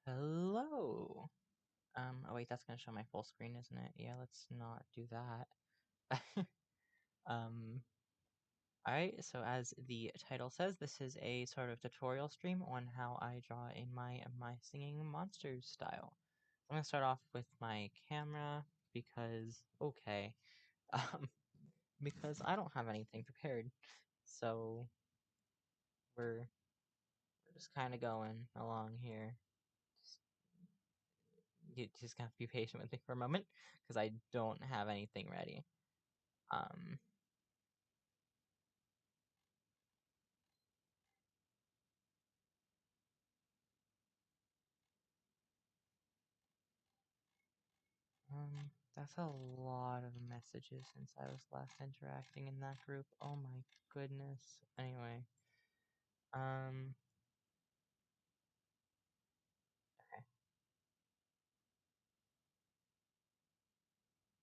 Hello. Oh wait, that's gonna show my full screen, isn't it? Yeah, let's not do that. um, alright, so as the title says, this is a sort of tutorial stream on how I draw in my Singing Monsters style. I'm gonna start off with my camera because, okay, um, because I don't have anything prepared. So we're just kind of going along here. You just have to be patient with me for a moment because I don't have anything ready. Um, that's a lot of messages since I was last interacting in that group. Oh my goodness. Anyway, um, okay.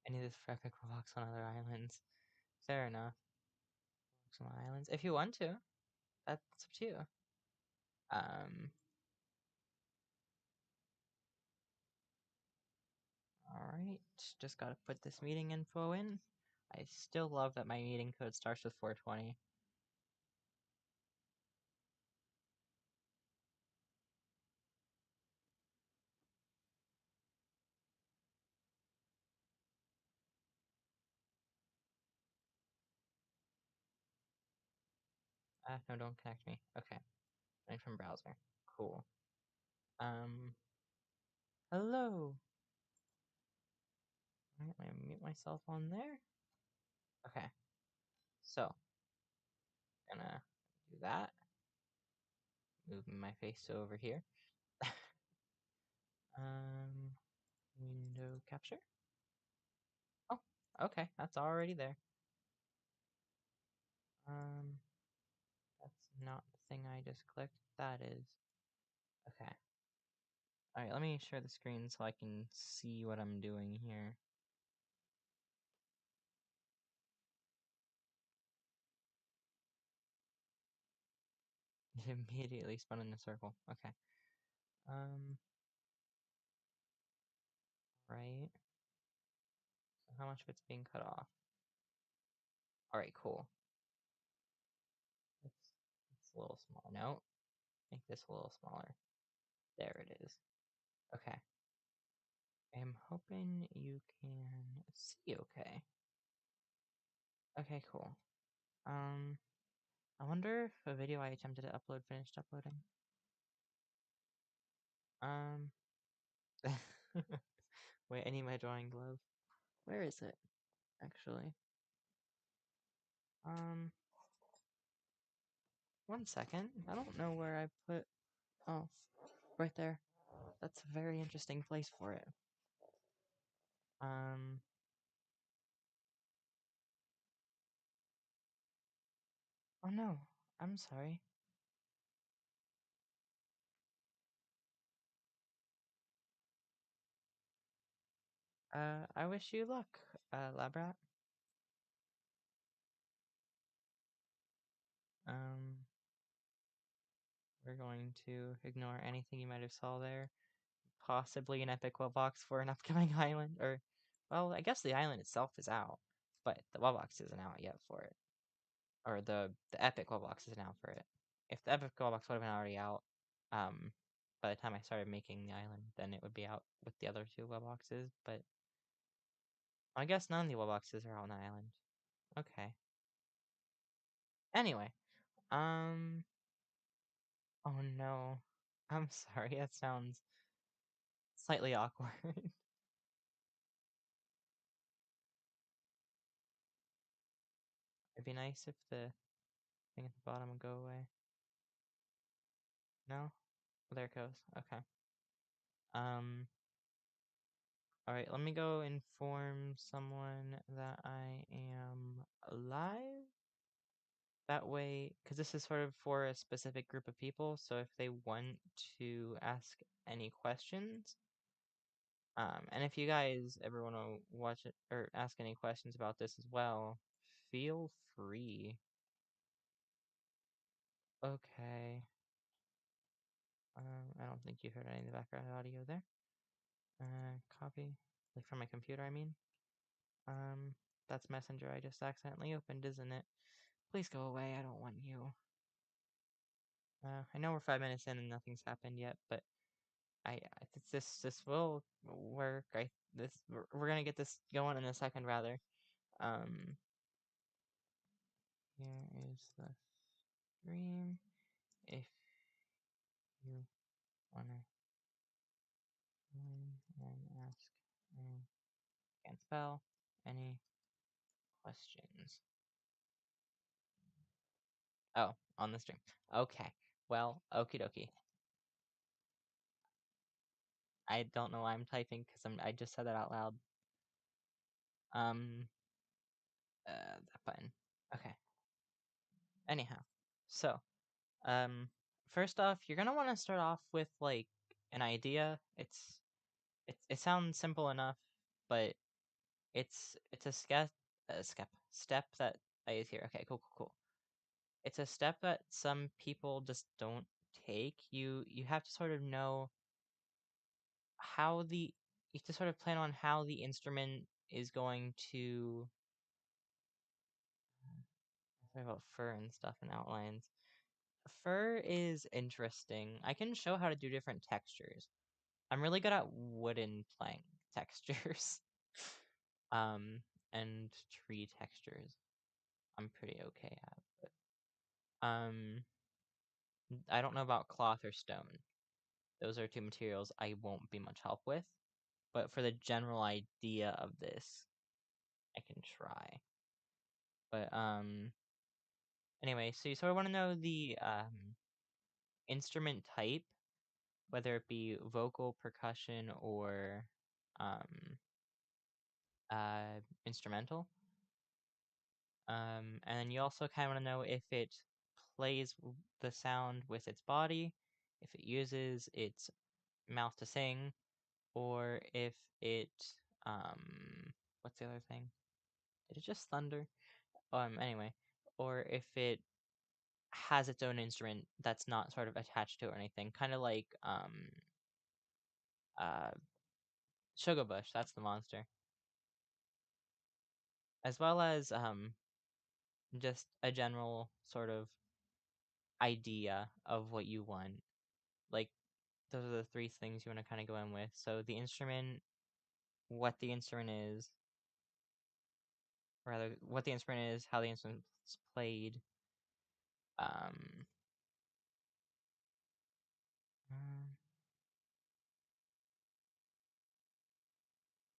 I need this for epic walks on other islands. Fair enough. Some islands, if you want to. That's up to you. Um, all right. Just gotta put this meeting info in. I still love that my meeting code starts with 420. No, don't connect me. Okay. Running from browser. Cool. Hello. Alright, let me mute myself on there. Okay. So, gonna do that. Move my face over here. um, window capture. Oh, okay, that's already there. Um, that's not the thing I just clicked. That is. Okay. Alright, let me share the screen so I can see what I'm doing here. It immediately spun in a circle. Okay. Right. So how much of it's being cut off? Alright, cool. It's a little small. No, make this a little smaller. There it is. Okay. I'm hoping you can see okay. Okay, cool. I wonder if a video I attempted to upload finished uploading. Um, wait, I need my drawing glove. Where is it, actually? Um, 1 second. I don't know where I put. Oh, right there. That's a very interesting place for it. Um, oh no, I'm sorry. I wish you luck, Labrat. Um, we're going to ignore anything you might have saw there. Possibly an epic web box for an upcoming island, or, well, I guess the island itself is out, but the web box isn't out yet for it. Or the epic web box isn't out for it. If the epic web box would have been already out, by the time I started making the island, then it would be out with the other two web boxes, but I guess none of the web boxes are on the island. Okay. Anyway, oh no. I'm sorry, that sounds slightly awkward. It'd be nice if the thing at the bottom would go away. No? Oh, there it goes. Okay. Alright, let me go inform someone that I am live. That way, because this is sort of for a specific group of people, so if they want to ask any questions, And if you guys ever want to watch it or ask any questions about this as well, feel free. Okay. I don't think you heard any of the background audio there. Copy, like from my computer, I mean. That's Messenger I just accidentally opened, isn't it? Please go away. I don't want you. I know we're 5 minutes in and nothing's happened yet, but this will work. We're gonna get this going in a second, rather. Here is the stream. If you wanna join and ask any can't spell any questions. Oh, on the stream. Okay. Well, okie dokie. I don't know why I'm typing because I just said that out loud. Fine. Okay. Anyhow, so, first off, you're gonna want to start off with like an idea. It sounds simple enough, but it's a step that is here. Okay, cool. It's a step that some people just don't take. You have to sort of know how the you have to sort of plan on how the instrument is going to. Sorry about fur and stuff and outlines. Fur is interesting. I can show how to do different textures. I'm really good at wooden plank textures. And tree textures. I'm pretty okay at, but I don't know about cloth or stone. Those are two materials I won't be much help with. But for the general idea of this, I can try. But anyway, so you sort of want to know the instrument type, whether it be vocal, percussion, or um, instrumental. And then you also kind of want to know if it plays the sound with its body, if it uses its mouth to sing, or if it what's the other thing? Did it just thunder? Anyway, or if it has its own instrument that's not sort of attached to it or anything, kind of like uh Sugar Bush, that's the monster. As well as just a general sort of idea of what you want. Like those are the three things you want to kind of go in with. So the instrument, what the instrument is, or rather what the instrument is, how the instrument's played. Um, mm,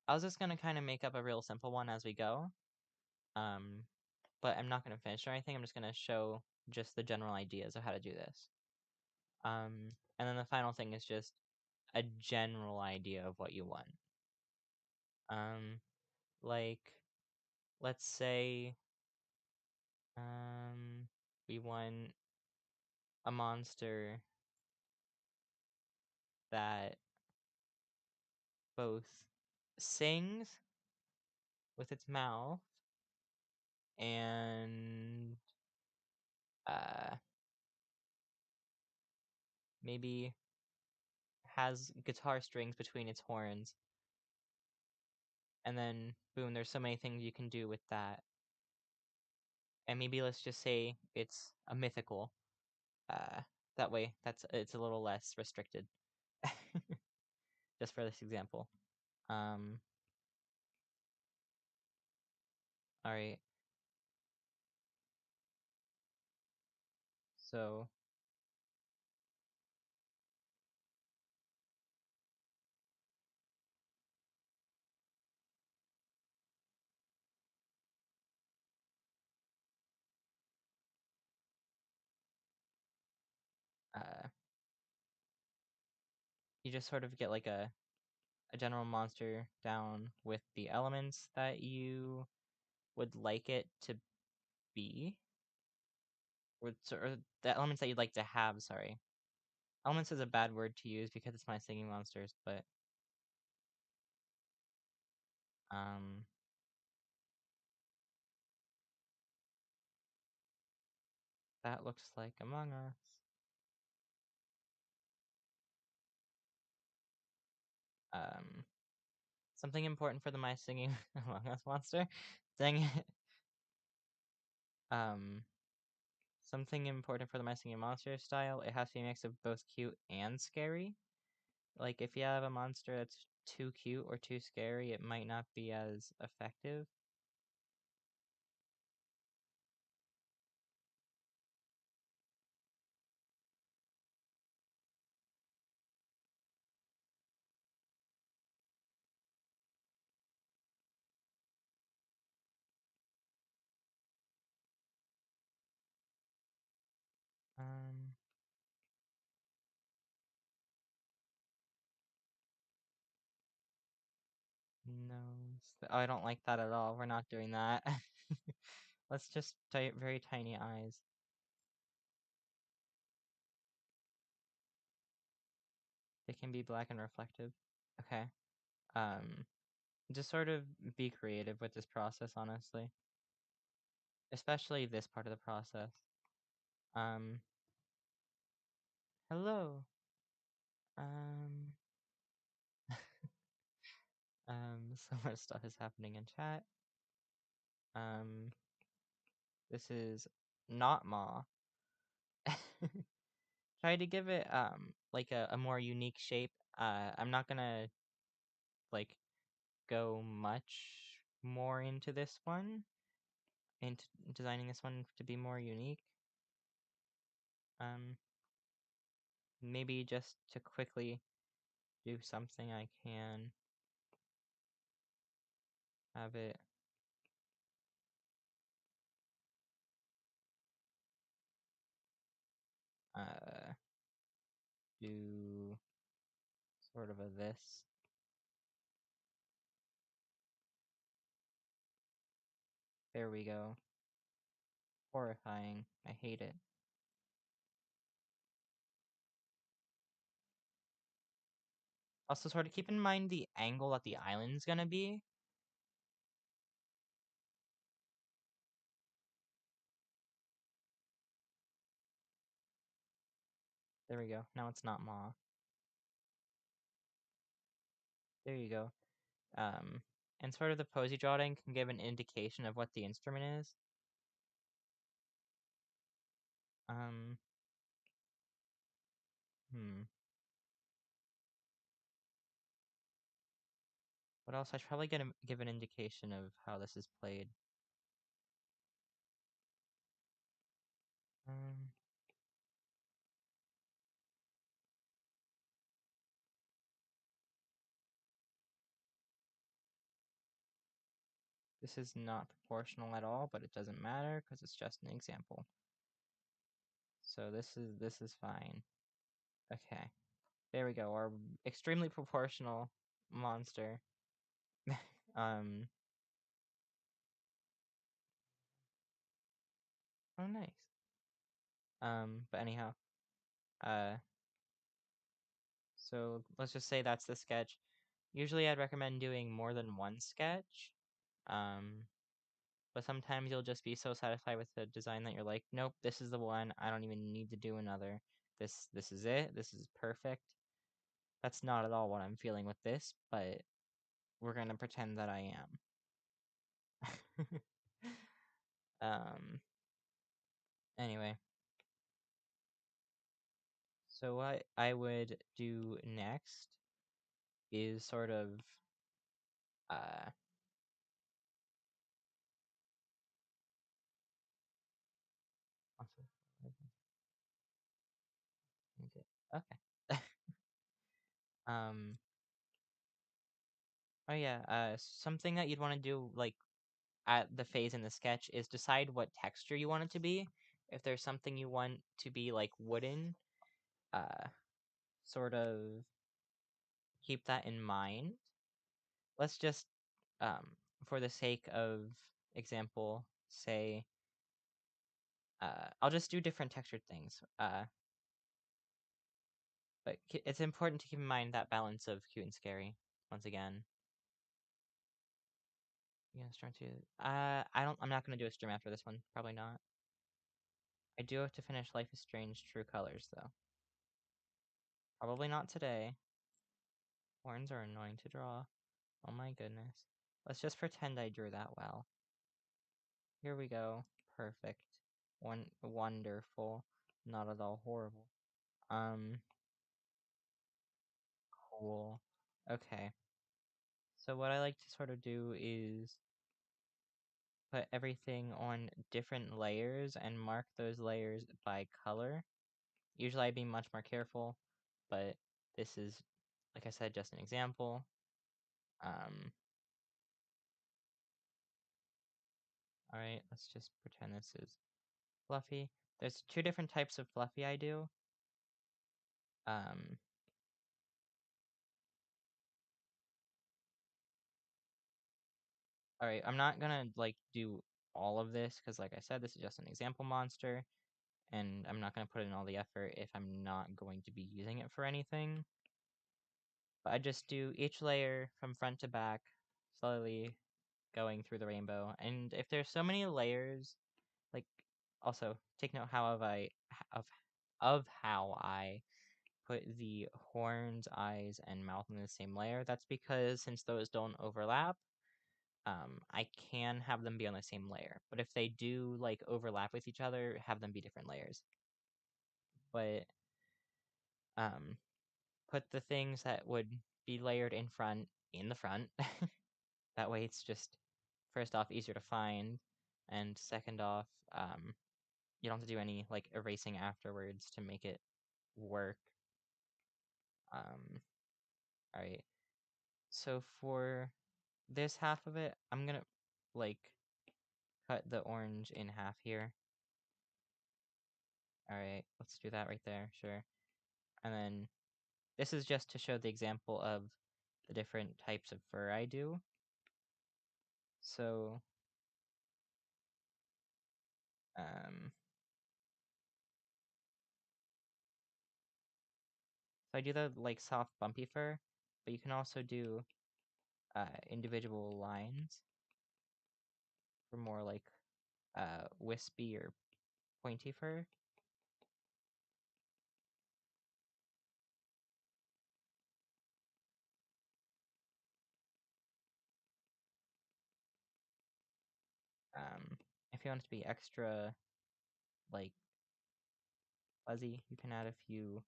I was just gonna kind of make up a real simple one as we go. Um, but I'm not gonna finish or anything. I'm just gonna show just the general ideas of how to do this. And then the final thing is just a general idea of what you want. Um, like let's say we want a monster that both sings with its mouth and uh, maybe has guitar strings between its horns. And then, boom, there's so many things you can do with that. And maybe let's just say it's a mythical. That way, it's a little less restricted. Just for this example. All right. So uh, you just sort of get like a general monster down with the elements that you would like it to be, or the elements that you'd like to have. Sorry, elements is a bad word to use because it's my singing monsters, but That looks like Among Us. Something important for the My Singing Among Us monster. Dang it. Something important for the My Singing Monster style. It has to be a mix of both cute and scary. Like, if you have a monster that's too cute or too scary, it might not be as effective. Um, Nose. Oh, I don't like that at all. We're not doing that. Let's just type very tiny eyes. They can be black and reflective. Okay. Just sort of be creative with this process, honestly. Especially this part of the process. Um, Hello. Um, so much stuff is happening in chat. This is not Ma. Try to give it like a more unique shape. I'm not gonna like go much more into this one, into designing this one to be more unique. Maybe just to quickly do something, I can have it do sort of a this. There we go. Horrifying. I hate it. Also, sort of keep in mind the angle that the island's gonna be. There we go. Now it's not Ma. There you go. And sort of the posy drawing can give an indication of what the instrument is. Um, What else? I should probably give an indication of how this is played. Um, this is not proportional at all, but it doesn't matter because it's just an example. So this is fine. Okay. There we go. Our extremely proportional monster. um. Oh, nice. But anyhow, uh, so let's just say that's the sketch. Usually, I'd recommend doing more than one sketch. But sometimes you'll just be so satisfied with the design that you're like, nope, this is the one. I don't even need to do another. This is it. This is perfect. That's not at all what I'm feeling with this, but we're gonna pretend that I am. Anyway. So what I would do next is sort of uh okay. Um oh yeah, something that you'd want to do like at the phase in the sketch is decide what texture you want it to be. If there's something you want to be like wooden, uh, sort of keep that in mind. Let's just, for the sake of example, say, I'll just do different textured things. But it's important to keep in mind that balance of cute and scary, once again. Yeah, string two. I'm not gonna do a stream after this one. Probably not. I do have to finish Life is Strange True Colors though. Probably not today. Horns are annoying to draw. Oh my goodness. Let's just pretend I drew that well. Here we go. Perfect. Wonderful. Not at all horrible. Cool. Okay. So what I like to sort of do is put everything on different layers and mark those layers by color. Usually I'd be much more careful, but this is, like I said, just an example. Alright, let's just pretend this is Fluffy. There's two different types of Fluffy I do. Um, Alright, I'm not gonna, like, do all of this, because like I said, this is just an example monster, and I'm not gonna put in all the effort if I'm not going to be using it for anything. But I just do each layer from front to back, slowly going through the rainbow. And if there's so many layers, like, also take note of how I put the horns, eyes, and mouth in the same layer. That's because since those don't overlap, I can have them be on the same layer. But if they do like overlap with each other, have them be different layers. But um, put the things that would be layered in the front. That way it's just, first off, easier to find, and second off, you don't have to do any like erasing afterwards to make it work. Alright. So for this half of it, I'm gonna like cut the orange in half here. Alright, let's do that right there, sure. And then this is just to show the example of the different types of fur I do. So, um, so I do the like soft bumpy fur, but you can also do individual lines for more like wispy or pointy fur. If you want it to be extra like fuzzy, you can add a few.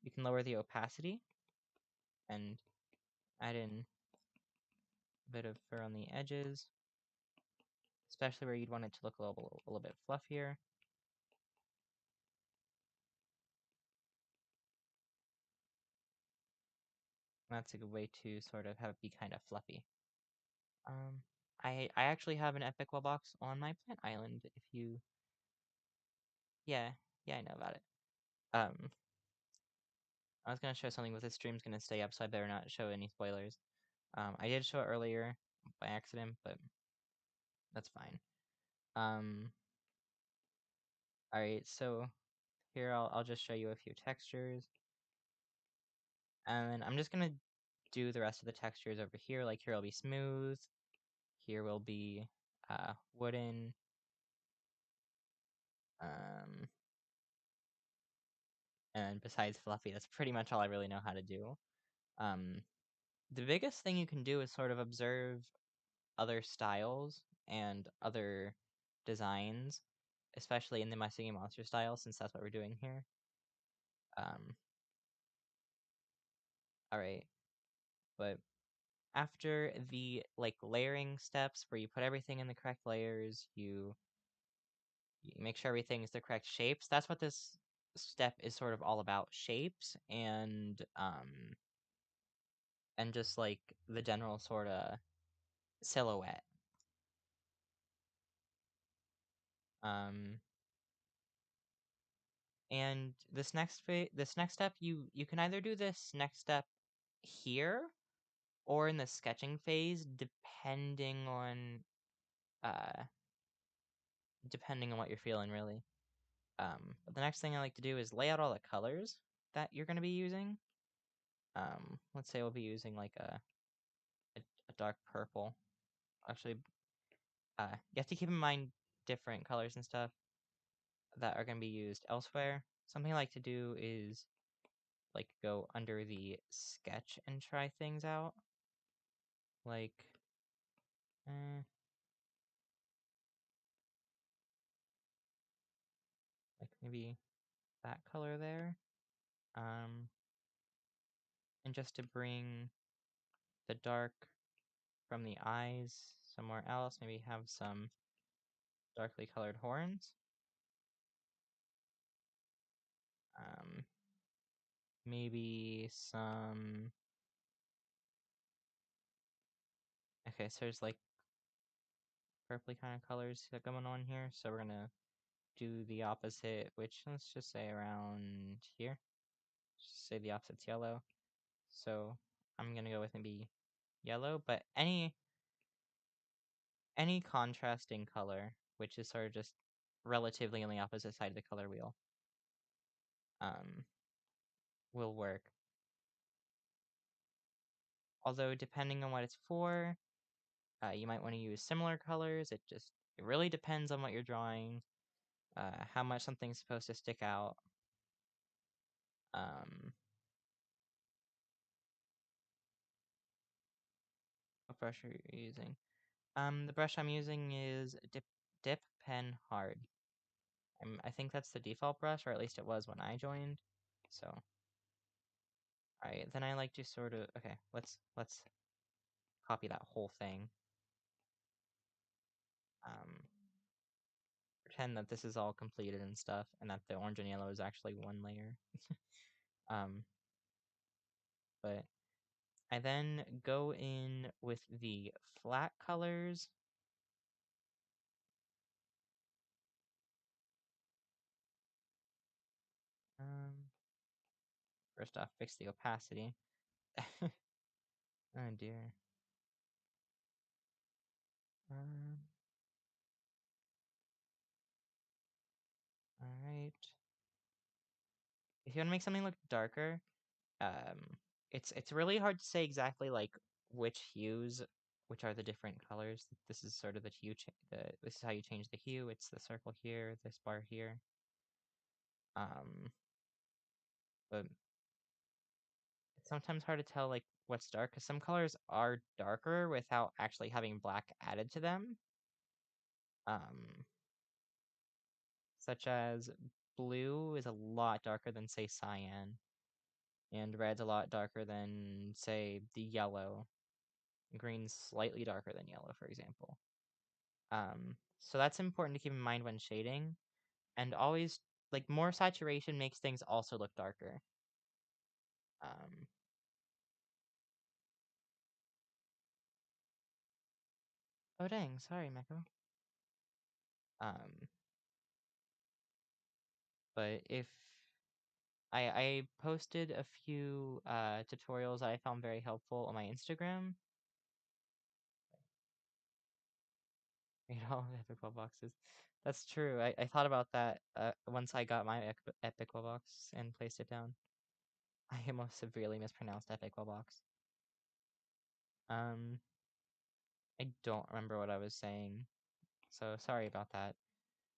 You can lower the opacity and add in a bit of fur on the edges, especially where you'd want it to look a little bit fluffier. That's a good way to sort of have it be kind of fluffy. I actually have an epic wall box on my plant island. If you, yeah, I know about it. I was gonna show something, but this stream's gonna stay up, so I better not show any spoilers. I did show it earlier by accident, but that's fine. All right, so here I'll just show you a few textures, and then I'm just gonna do the rest of the textures over here. Like here will be smooth, here will be wooden, um, and besides fluffy, that's pretty much all I really know how to do. The biggest thing you can do is sort of observe other styles and other designs, especially in the My Singing Monster style, since that's what we're doing here. Um, all right, but after the like layering steps where you put everything in the correct layers, you make sure everything's the correct shapes. That's what this step is sort of all about, shapes and just like the general sort of silhouette. Um, and this next step, you can either do this next step here or in the sketching phase, uh depending on what you're feeling, really. But the next thing I like to do is lay out all the colors that you're going to be using. Let's say we'll be using like a dark purple. actually, you have to keep in mind different colors and stuff that are going to be used elsewhere. Something I like to do is like go under the sketch and try things out. Like, like maybe that color there. And just to bring the dark from the eyes somewhere else, maybe have some darkly colored horns. Maybe some. Okay, so there's like purpley kind of colors that going on here. So we're gonna do the opposite, which let's just say around here. Just say the opposite's yellow. So I'm gonna go with maybe yellow, but any contrasting color, which is sort of just relatively on the opposite side of the color wheel, will work. Although depending on what it's for, you might want to use similar colors. It really depends on what you're drawing, how much something's supposed to stick out. What brush are you using? The brush I'm using is Dip Pen Hard. I think that's the default brush, or at least it was when I joined. So, alright, then I like to sort of, okay, let's copy that whole thing. Pretend that this is all completed and stuff, and that the orange and yellow is actually one layer. But I then go in with the flat colors. First off, fix the opacity. Oh dear. Alright. If you want to make something look darker, it's really hard to say exactly like which hues, which are the different colors. This is sort of the hue. This is how you change the hue. It's the circle here, this bar here. But it's sometimes hard to tell like what's dark because some colors are darker without actually having black added to them. Such as blue is a lot darker than say cyan, and red's a lot darker than say the yellow. Green's slightly darker than yellow, for example. So that's important to keep in mind when shading, and always like more saturation makes things also look darker. Oh dang, sorry, Meko. But if I posted a few tutorials that I found very helpful on my Instagram. Made all epic wall boxes. That's true. I thought about that once I got my epic wall box and placed it down. I almost severely mispronounced epic wall box. I don't remember what I was saying, so sorry about that.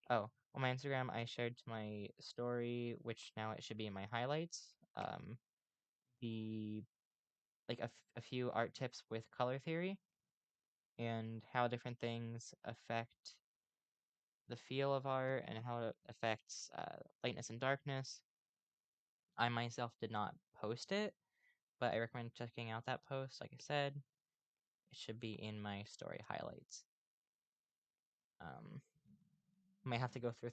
Oh, on my Instagram, I shared to my story, which now it should be in my highlights. The like a few art tips with color theory and how different things affect the feel of art and how it affects lightness and darkness. I myself did not post it, but I recommend checking out that post. Like I said, it should be in my story highlights. Might have to go through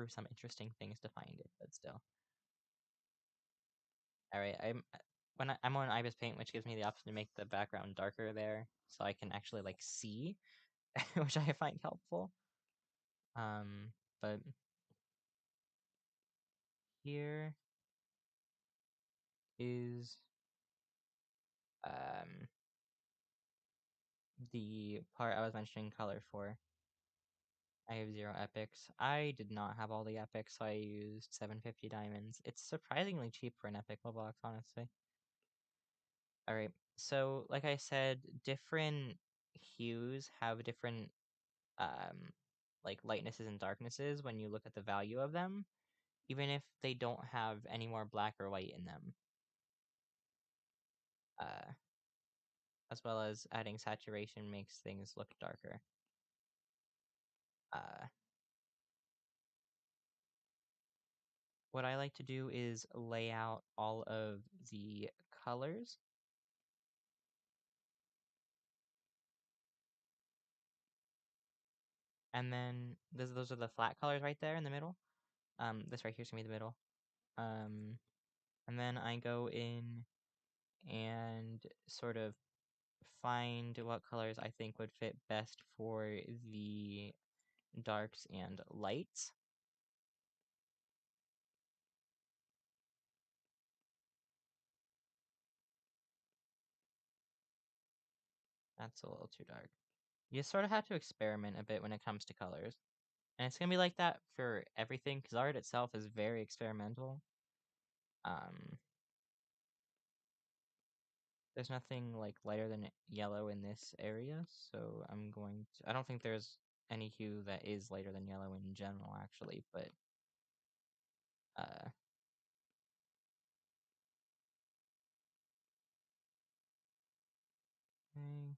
some interesting things to find it, but still. All right, I'm on Ibis Paint, which gives me the option to make the background darker there, so I can actually like see, which I find helpful. But here is the part I was mentioning color for. I have 0 epics. I did not have all the epics, so I used 750 diamonds. It's surprisingly cheap for an epic box, honestly. Alright, so like I said, different hues have different like lightnesses and darknesses when you look at the value of them, even if they don't have any more black or white in them. As well as adding saturation makes things look darker. What I like to do is lay out all of the colors. And then those are the flat colors right there in the middle. This right here is gonna be the middle. And then I go in and sort of find what colors I think would fit best for the darks and lights. That's a little too dark. You sort of have to experiment a bit when it comes to colors. And it's gonna be like that for everything, because art itself is very experimental. There's nothing like lighter than yellow in this area, so I don't think there's any hue that is lighter than yellow in general, actually, but uh, okay.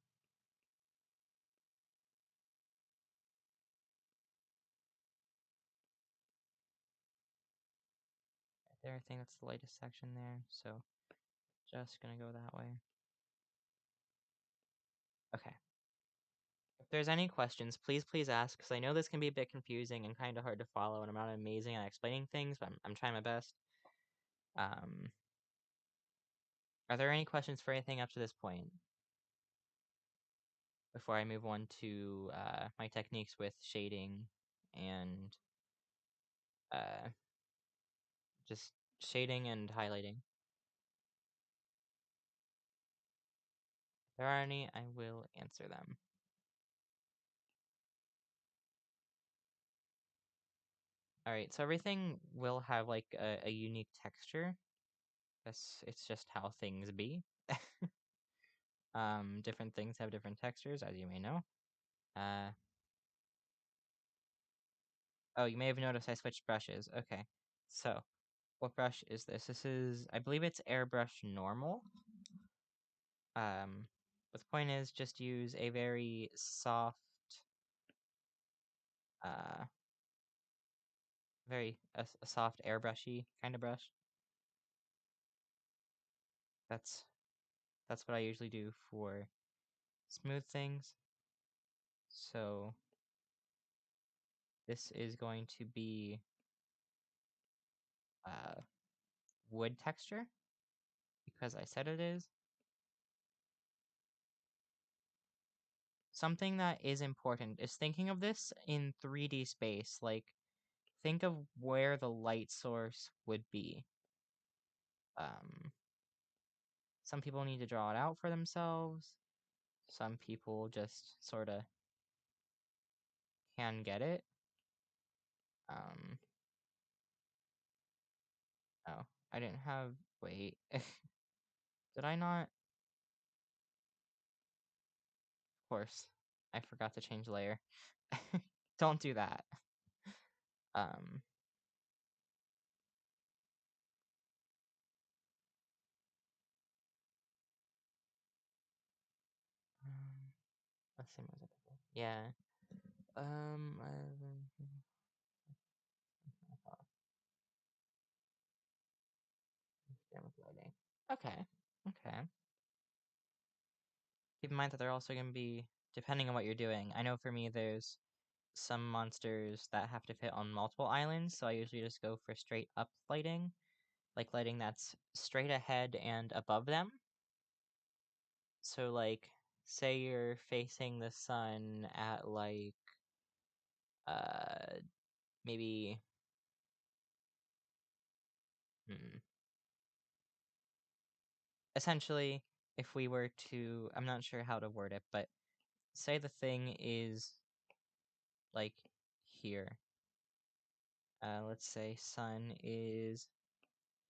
There, I think that's the lightest section there, so just gonna go that way. Okay. If there's any questions, please ask, because I know this can be a bit confusing and kind of hard to follow, and I'm not amazing at explaining things, but I'm trying my best. Are there any questions for anything up to this point? Before I move on to my techniques with shading and just shading and highlighting. If there are any, I will answer them. Alright, so everything will have like a unique texture. It's just how things be. Different things have different textures, as you may know. Oh, you may have noticed I switched brushes. Okay, so what brush is this? This is, I believe it's Airbrush Normal. But the point is just use a very soft, uh, a soft airbrushy kind of brush. That's what I usually do for smooth things. So this is going to be wood texture because I said it is. Something that is important is thinking of this in 3D space. Like, think of where the light source would be. Some people need to draw it out for themselves. Some people just sort of can get it. Oh, I didn't have, wait. Did I not? Of course, I forgot to change layer. Don't do that. Um, let's see, yeah. Okay, okay. Keep in mind that they're also going to be, depending on what you're doing. I know for me, there's some monsters that have to fit on multiple islands, so I usually just go for straight up lighting, like lighting that's straight ahead and above them. So, like, say you're facing the sun at, like, maybe, essentially, if we were to, I'm not sure how to word it, but say the thing is, like, here. Let's say sun is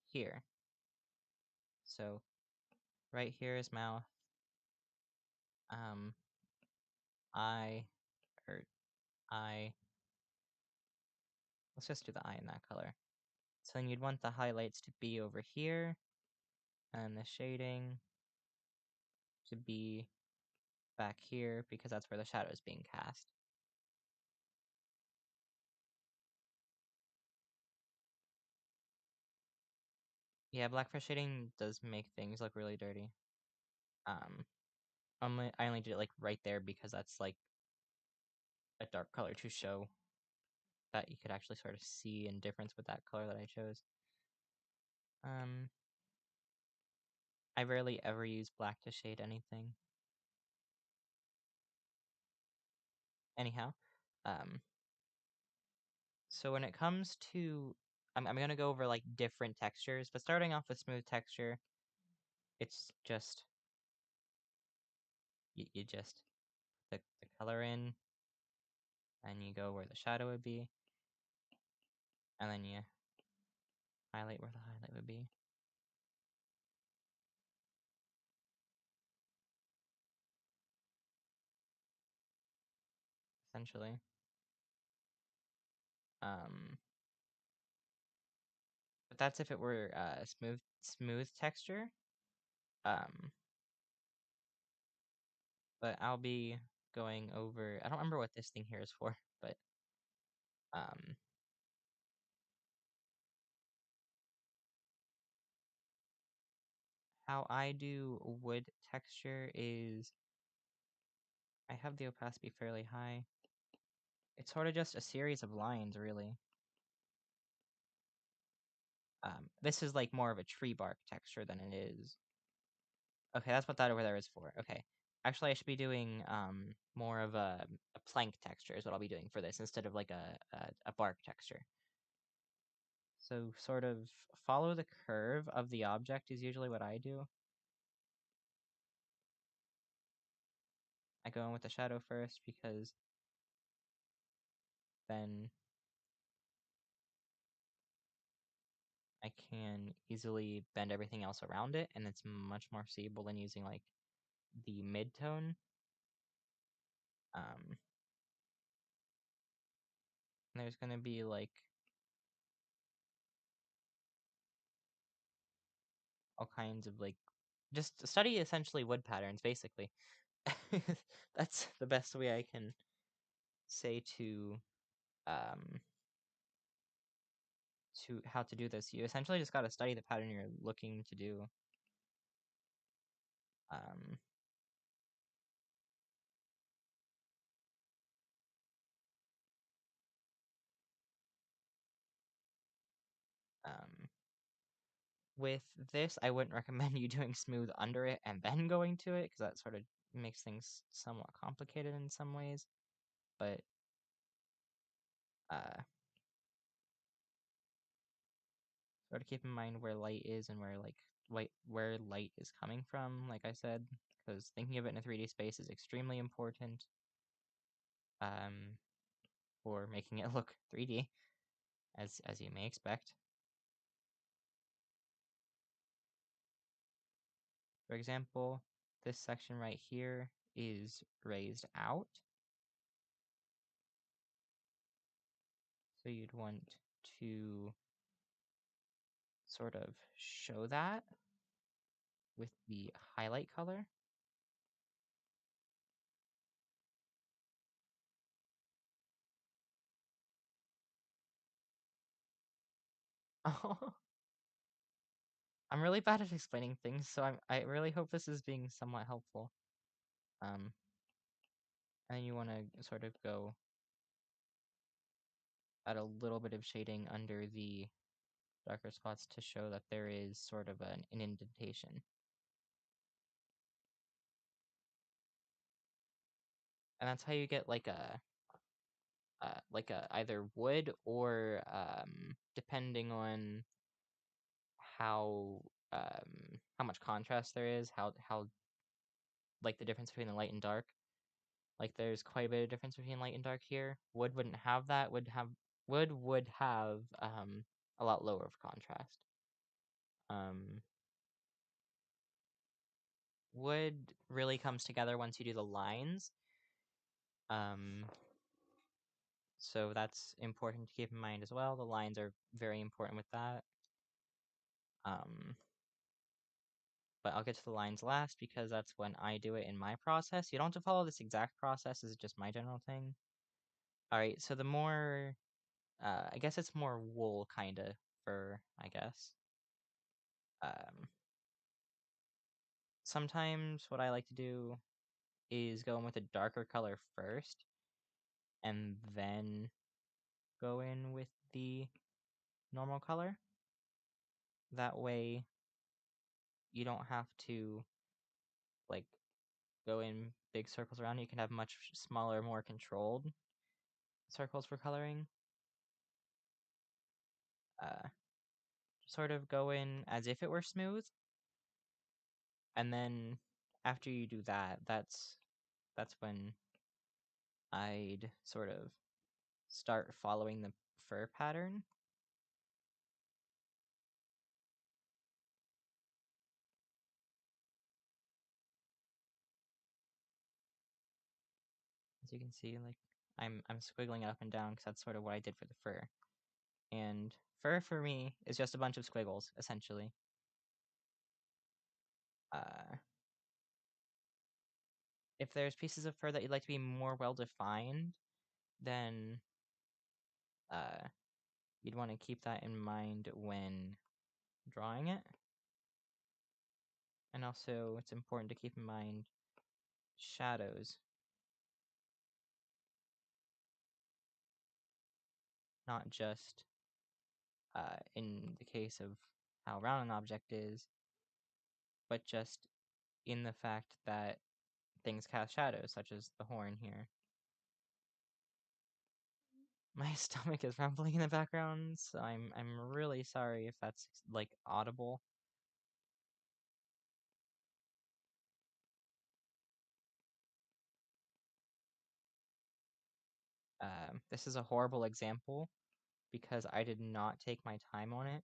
here. So right here is mouth. eye, or eye. Let's just do the eye in that color. So then you'd want the highlights to be over here, and the shading to be back here, because that's where the shadow is being cast. Yeah, blackfish shading does make things look really dirty. I only did it like right there because that's like a dark color to show that you could actually sort of see in difference with that color that I chose. I rarely ever use black to shade anything. Anyhow, so when it comes to, I'm gonna go over like different textures, but starting off with smooth texture, it's just you just put the color in, and you go where the shadow would be, and then you highlight where the highlight would be. Essentially. But that's if it were smooth texture. But I'll be going over. I don't remember what this thing here is for, but um, how I do wood texture is I have the opacity fairly high. It's sort of just a series of lines, really. This is like more of a tree bark texture than it is. Okay, that's what that over there is for. Okay. Actually, I should be doing more of a plank texture is what I'll be doing for this instead of like a bark texture. So sort of follow the curve of the object is usually what I do. I go in with the shadow first because then I can easily bend everything else around it, and it's much more seeable than using like the mid-tone. There's gonna be like all kinds of like just study essentially wood patterns basically. That's the best way I can say um to how to do this. You essentially just gotta study the pattern you're looking to do. Um um with this, I wouldn't recommend you doing smooth under it and then going to it, because that sort of makes things somewhat complicated in some ways. But uh, sort of keep in mind where light is and where light is coming from, like I said, because thinking of it in a 3D space is extremely important for making it look 3D, as you may expect. For example, this section right here is raised out. So you'd want to sort of show that with the highlight color. Oh, I'm really bad at explaining things, so I really hope this is being somewhat helpful. And you want to sort of go add a little bit of shading under the darker spots to show that there is sort of an indentation. And that's how you get like a either wood or depending on how how much contrast there is, how like the difference between the light and dark. Like there's quite a bit of difference between light and dark here. Wood wouldn't have that. Wood would have a lot lower of contrast. Um, wood really comes together once you do the lines. So that's important to keep in mind as well. The lines are very important with that. But I'll get to the lines last because that's when I do it in my process. You don't have to follow this exact process, this is just my general thing. Alright, so the more, I guess it's more wool, kinda, fur, I guess. Sometimes what I like to do is go in with a darker color first, and then go in with the normal color. That way, you don't have to, like, go in big circles around. You can have much smaller, more controlled circles for coloring. Uh, sort of go in as if it were smooth, and then after you do that, that's when I'd sort of start following the fur pattern. As you can see, like I'm squiggling up and down because that's sort of what I did for the fur. And fur for me is just a bunch of squiggles, essentially. Uh, if there's pieces of fur that you'd like to be more well defined, then you'd want to keep that in mind when drawing it. And also, it's important to keep in mind shadows, not just in the case of how round an object is, but just in the fact that things cast shadows, such as the horn here. My stomach is rumbling in the background, so I'm really sorry if that's like audible. This is a horrible example because I did not take my time on it.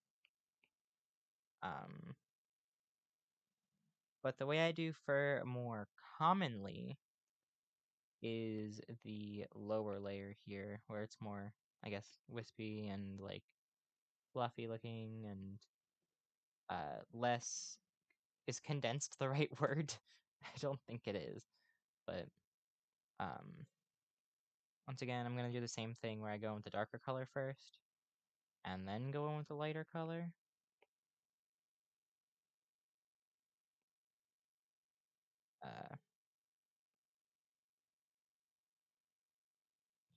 Um, but the way I do fur more commonly is the lower layer here, where it's more, I guess, wispy and like fluffy looking and less. Is condensed the right word? I don't think it is, but um, once again, I'm gonna do the same thing where I go in with the darker color first, and then go in with the lighter color. Uh,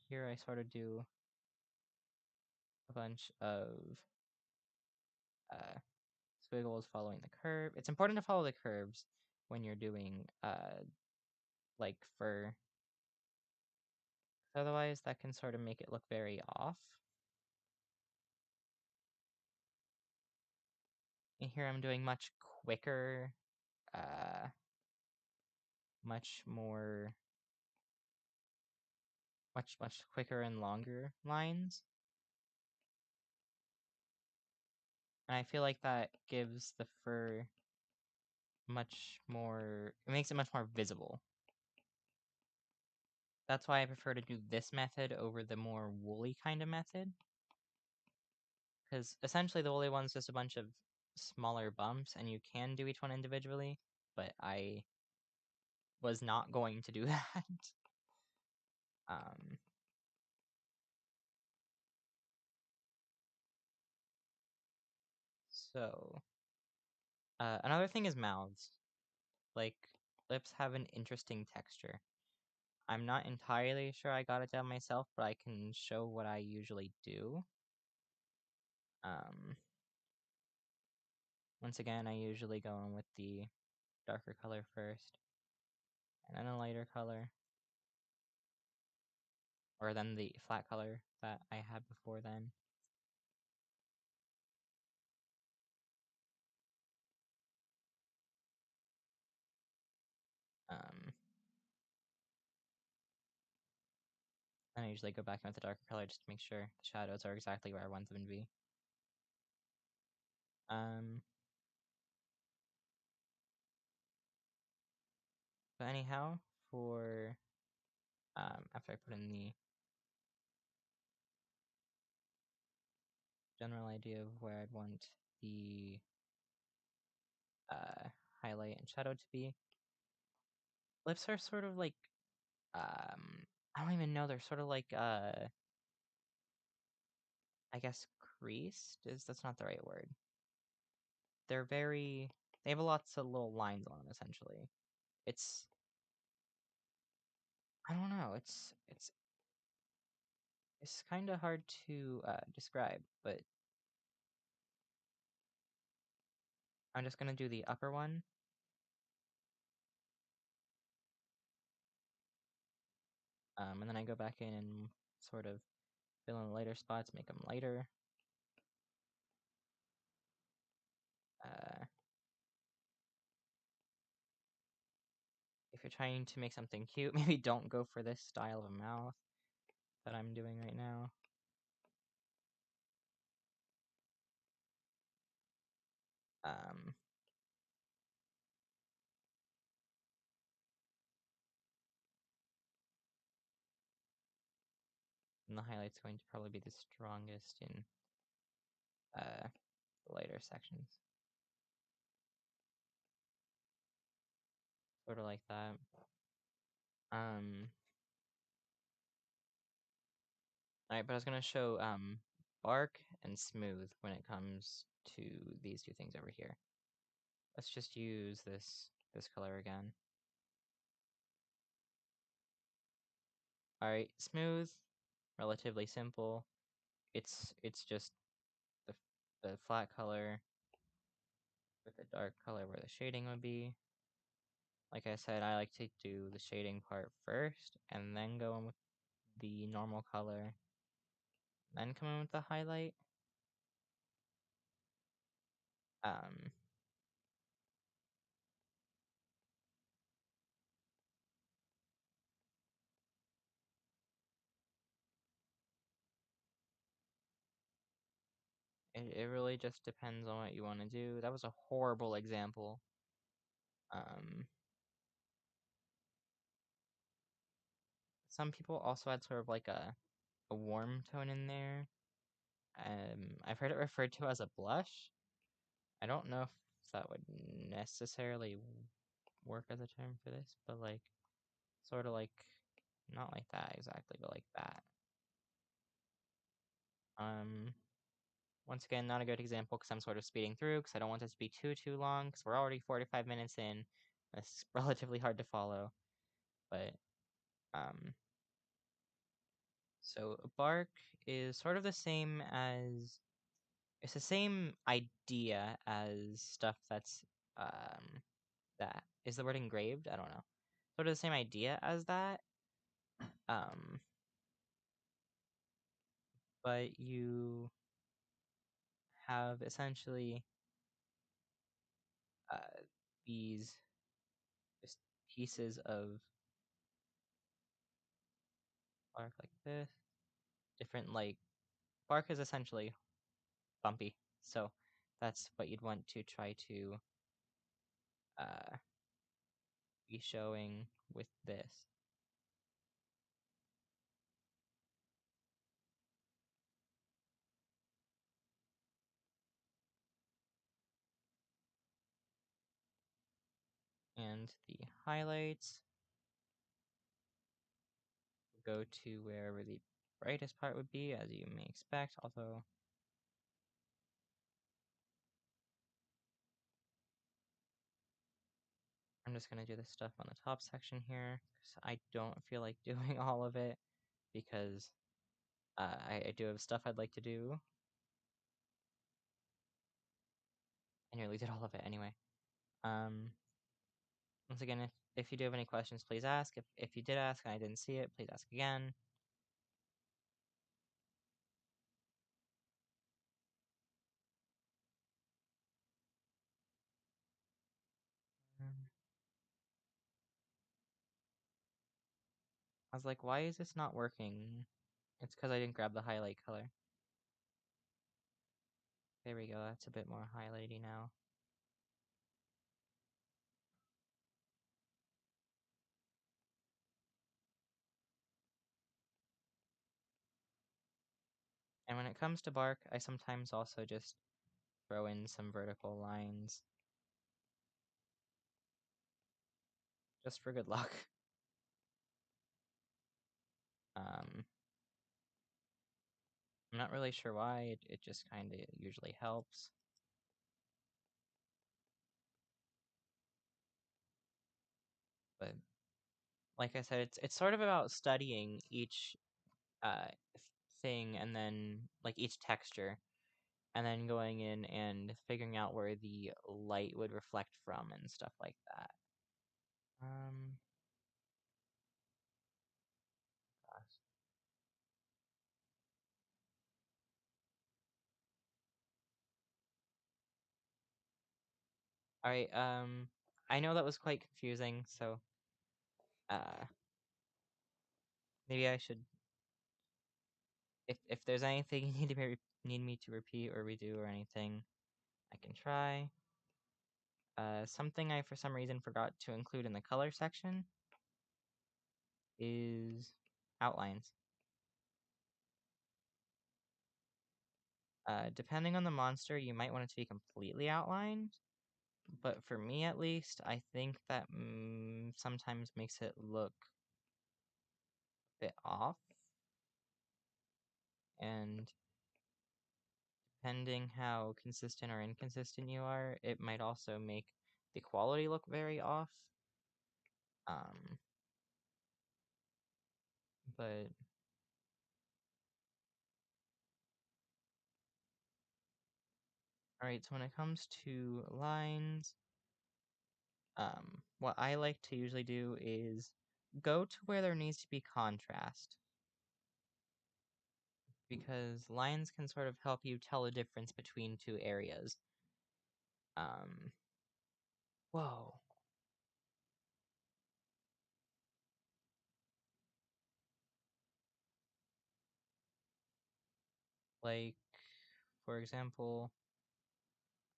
Here I sort of do a bunch of uh, squiggles following the curve. It's important to follow the curves when you're doing like fur. Otherwise, that can sort of make it look very off. And here I'm doing much quicker, uh, much more, much quicker and longer lines. And I feel like that gives the fur much more, it makes it much more visible. That's why I prefer to do this method over the more woolly kind of method. Because essentially the woolly one's just a bunch of smaller bumps, and you can do each one individually, but I was not going to do that. um, so, another thing is mouths. Like, lips have an interesting texture. I'm not entirely sure I got it down myself, but I can show what I usually do. Once again, I usually go in with the darker color first, and then a lighter color, or then the flat color that I had before then. Um, and I usually go back in with the darker color just to make sure the shadows are exactly where I want them to be. But anyhow, for after I put in the general idea of where I'd want the highlight and shadow to be. Lips are sort of like, I don't even know, they're sort of like, I guess creased that's not the right word. They have lots of little lines on them, essentially. I don't know, it's kind of hard to describe, but I'm just gonna do the upper one. And then I go back in and sort of fill in the lighter spots, make them lighter. If you're trying to make something cute, maybe don't go for this style of mouth that I'm doing right now. And the highlight's going to probably be the strongest in the lighter sections. Sort of like that. Alright, but I was gonna show bark and smooth when it comes to these two things over here. Let's just use this color again. Alright, smooth, relatively simple. It's just the flat color with the dark color where the shading would be. Like I said, I like to do the shading part first, and then go in with the normal color, then come in with the highlight. It really just depends on what you want to do. That was a horrible example. Some people also had sort of like a warm tone in there. I've heard it referred to as a blush. I don't know if that would necessarily work as a term for this, but like, sort of like, not like that exactly, but like that. Once again, not a good example because I'm sort of speeding through because I don't want this to be too long because we're already 45 minutes in. It's relatively hard to follow, but so bark is sort of the same as it's the same idea as stuff that's that is the word engraved? I don't know. Sort of the same idea as that. But you have essentially these just pieces of bark like this. Different like bark is essentially bumpy, so that's what you'd want to try to be showing with this. And the highlights go to wherever the brightest part would be, as you may expect, although I'm just going to do this stuff on the top section here, because I don't feel like doing all of it, because I do have stuff I'd like to do. I nearly did all of it anyway. Once again, if you do have any questions, please ask. If you did ask and I didn't see it, please ask again. I was like, why is this not working? It's because I didn't grab the highlight color. There we go, that's a bit more highlighty now. And when it comes to bark, I sometimes also just throw in some vertical lines just for good luck. I'm not really sure why, it just kind of usually helps. But like I said, it's sort of about studying each uh, thing and then like each texture, and then going in and figuring out where the light would reflect from and stuff like that. Gosh. All right. I know that was quite confusing, so uh, maybe I should, if there's anything you need me to repeat or redo or anything, I can try. Something I for some reason forgot to include in the color section is outlines. Depending on the monster, you might want it to be completely outlined, but for me at least, I think that sometimes makes it look a bit off, and depending how consistent or inconsistent you are, it might also make the quality look very off. Um, but alright, so when it comes to lines, what I like to usually do is go to where there needs to be contrast, because lines can sort of help you tell the difference between two areas. Um, whoa. Like, for example,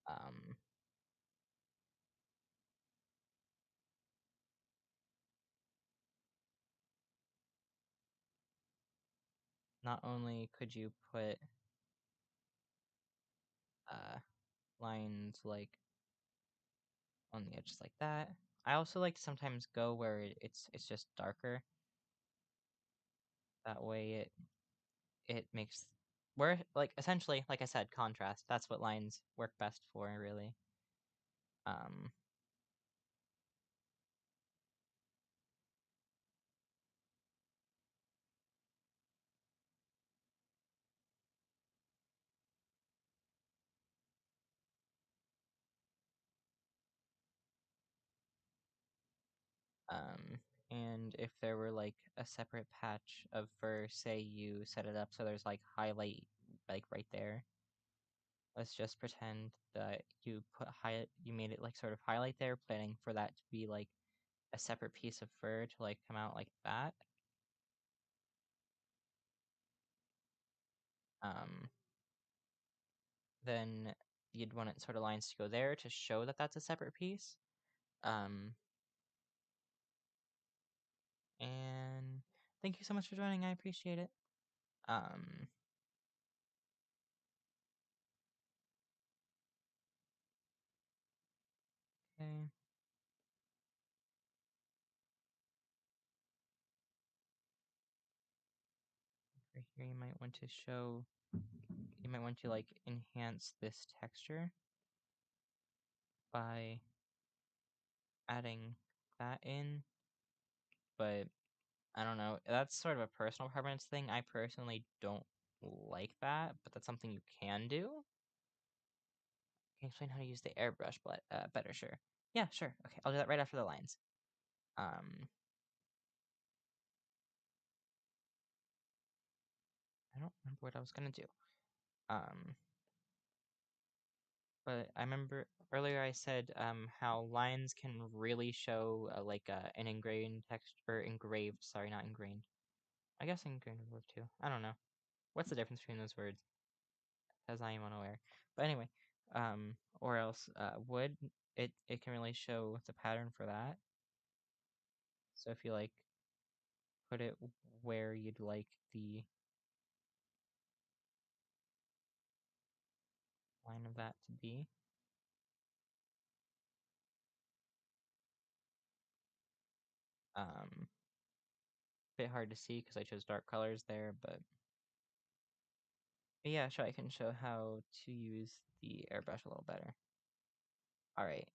um, not only could you put uh, lines like on the edges like that, I also like to sometimes go where it's just darker. That way it makes where like essentially like I said contrast. That's what lines work best for really. Um, Um, and if there were like a separate patch of fur, say you set it up so there's like highlight like right there. Let's just pretend that you made it like sort of highlight there, planning for that to be like a separate piece of fur to like come out like that. Um, then you'd want it sort of lines to go there to show that that's a separate piece. Um, and thank you so much for joining. I appreciate it. Um, okay. Right here, you might want to like enhance this texture by adding that in, but I don't know. That's sort of a personal preference thing. I personally don't like that, but that's something you can do. Can you explain how to use the airbrush better? Sure. Yeah, sure. Okay, I'll do that right after the lines. Um, I don't remember what I was gonna do. Um, but I remember earlier I said how lines can really show an engraved text or engraved. Sorry, not ingrained. I guess engraved would work too. I don't know. What's the difference between those words? As I am unaware. But anyway, or else wood. It can really show the pattern for that. So if you like put it where you'd like line of that to be. Bit hard to see because I chose dark colors there, but yeah, sure, I can show how to use the airbrush a little better. All right.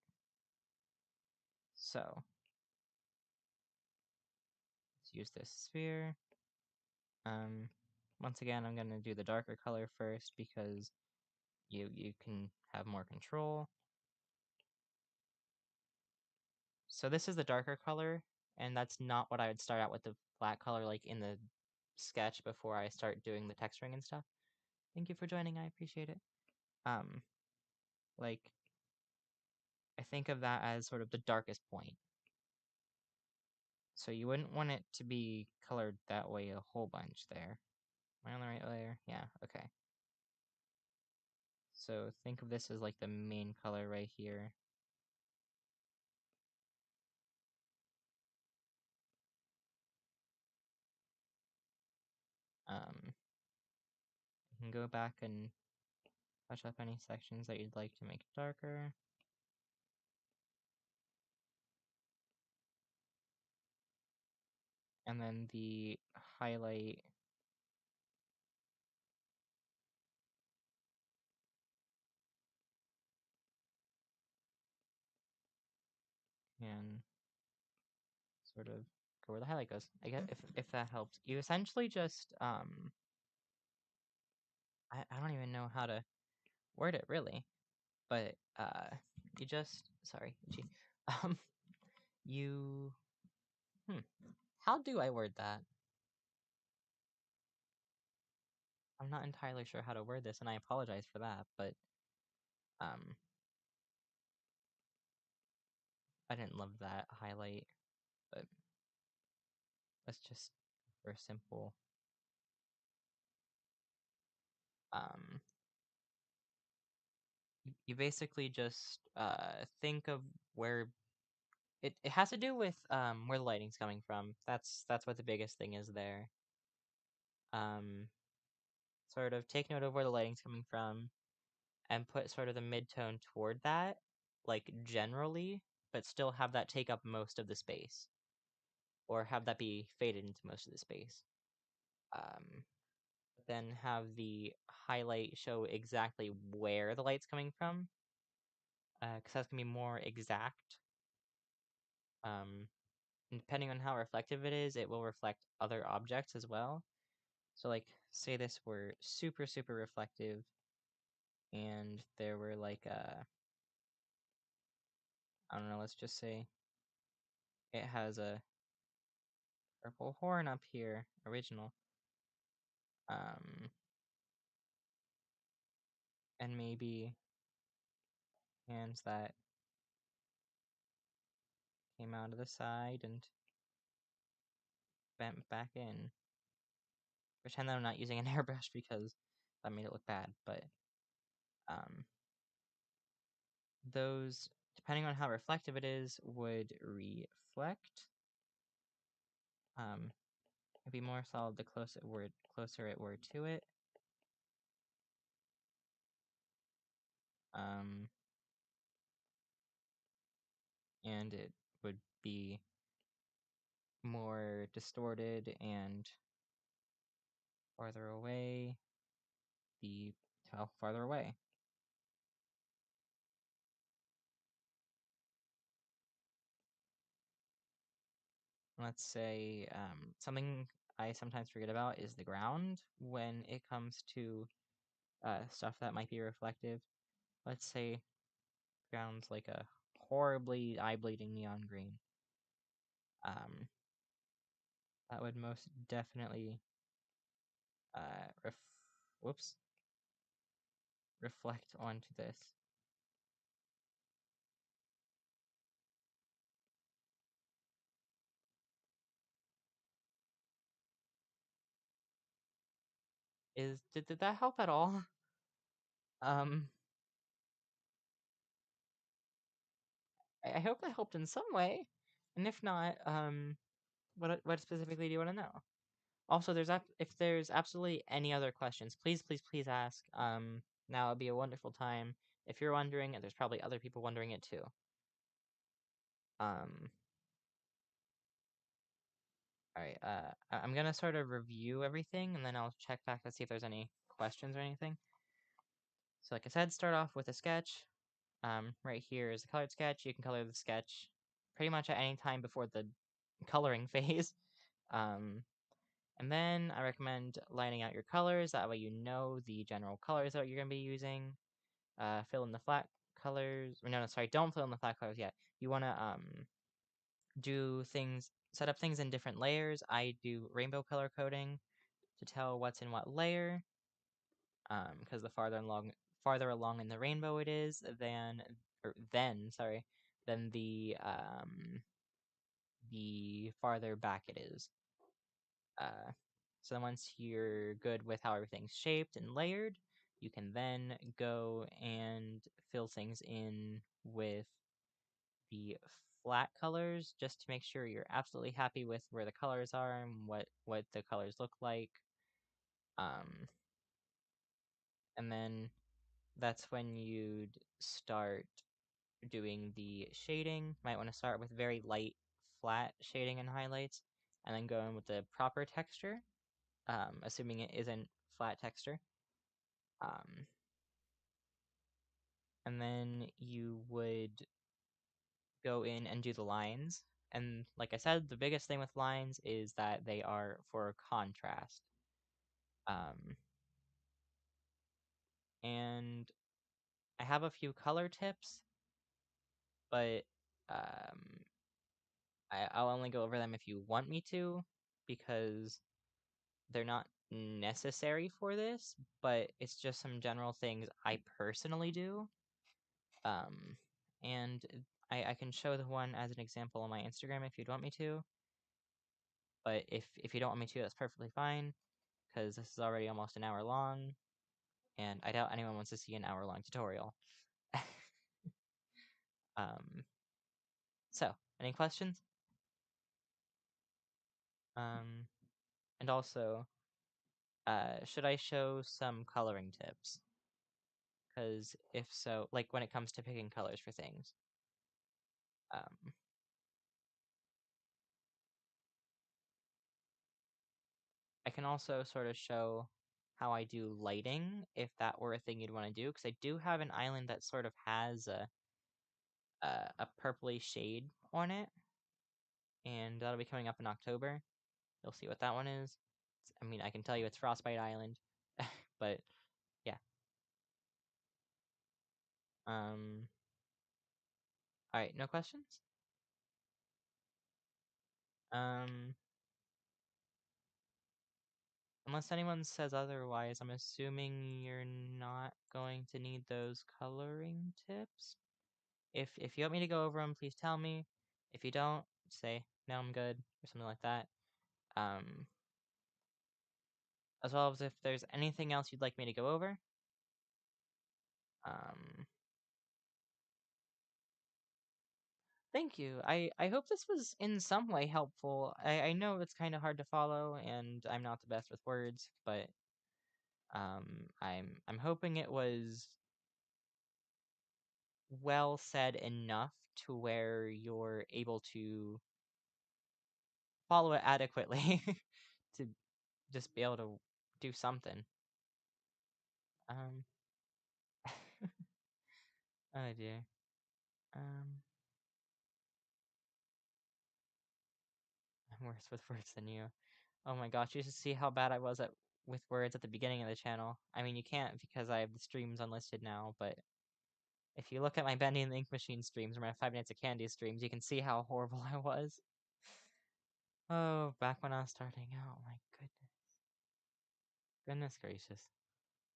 So let's use this sphere. Once again, I'm gonna do the darker color first because you can have more control. So this is the darker color, and that's not what I would start out with the flat color like in the sketch before I start doing the texturing and stuff. Thank you for joining, I appreciate it. Like, I think of that as sort of the darkest point. So you wouldn't want it to be colored that way a whole bunch there. Am I on the right layer? Yeah, okay. So think of this as like the main color right here. You can go back and touch up any sections that you'd like to make darker. And then the highlight can sort of go where the highlight goes. I guess if that helps. You essentially just I don't even know how to word it really, but you just sorry, itchy. Um you how do I word that? I'm not entirely sure how to word this, and I apologize for that, but um I didn't love that highlight, but let's just for a simple um you basically just think of where it has to do with where the lighting's coming from. That's what the biggest thing is there. Um Sort of take note of where the lighting's coming from and put sort of the midtone toward that, like generally, but still have that take up most of the space. Or have that be faded into most of the space. Um then have the highlight show exactly where the light's coming from. Because that's gonna be more exact. Um and depending on how reflective it is, it will reflect other objects as well. So like say this were super super reflective and there were like I don't know, let's just say it has a purple horn up here, original. Um and maybe hands that came out of the side and bent back in. Pretend that I'm not using an airbrush because that made it look bad, but um those depending on how reflective it is would reflect. It'd be more solid the closer it were to it. Um, and it would be more distorted and farther away, the farther away. Let's say something I sometimes forget about is the ground when it comes to stuff that might be reflective. Let's say ground's like a horribly eye-bleeding neon green. That would most definitely whoops, reflect onto this. Did that help at all? Um, I hope that helped in some way, and if not, what specifically do you want to know? Also, if there's absolutely any other questions, please ask. Now it'd be a wonderful time. If you're wondering, and there's probably other people wondering it too. Alright, I'm gonna sort of review everything, and then I'll check back to see if there's any questions or anything. So like I said, start off with a sketch. Right here is a colored sketch. You can color the sketch pretty much at any time before the coloring phase. And then I recommend lining out your colors. That way you know the general colors that you're going to be using. Fill in the flat colors. No, sorry, don't fill in the flat colors yet. You want to do things, set up things in different layers. I do rainbow color coding to tell what's in what layer. Because the farther along in the rainbow it is, then the farther back it is. So then once you're good with how everything's shaped and layered, you can then go and fill things in with the flat colors just to make sure you're absolutely happy with where the colors are and what the colors look like. And then that's when you'd start doing the shading. Might want to start with very light, flat shading and highlights, and then go in with the proper texture, assuming it isn't flat texture. And then you would go in and do the lines. And like I said, the biggest thing with lines is that they are for contrast. And I have a few color tips, but I'll only go over them if you want me to, because they're not necessary for this, but it's just some general things I personally do. And I can show the one as an example on my Instagram if you'd want me to. But if you don't want me to, that's perfectly fine, because this is already almost an hour long, and I doubt anyone wants to see an hour-long tutorial. So, any questions? And also, should I show some coloring tips? Because if so, like when it comes to picking colors for things. I can also sort of show how I do lighting, if that were a thing you'd want to do, because I do have an island that sort of has a purpley shade on it, and that'll be coming up in October. You'll see what that one is. I mean, I can tell you it's Frostbite Island, but yeah. All right, no questions? Um, Unless anyone says otherwise, I'm assuming you're not going to need those coloring tips. If you want me to go over them, please tell me. If you don't, say no, I'm good or something like that. As well as if there's anything else you'd like me to go over. Thank you. I hope this was in some way helpful. I know it's kind of hard to follow, and I'm not the best with words, but I'm hoping it was well said enough to where you're able to follow it adequately to just be able to do something. Um, oh dear. I'm worse with words than you. Oh my gosh, you should see how bad I was at with words at the beginning of the channel. I mean, you can't because I have the streams unlisted now, but if you look at my Bendy and the Ink Machine streams or my 5 Nights at Candy streams, you can see how horrible I was. Oh, back when I was starting out. My goodness. Goodness gracious.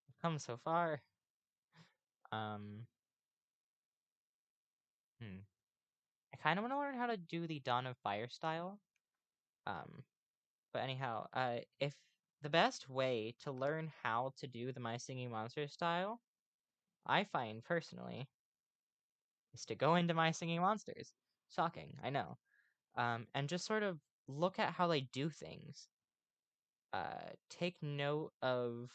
I've come so far. I kind of want to learn how to do the Dawn of Fire style. But anyhow, if the best way to learn how to do the My Singing Monsters style, I find personally, is to go into My Singing Monsters. Shocking, I know. And just sort of look at how they do things. Take note of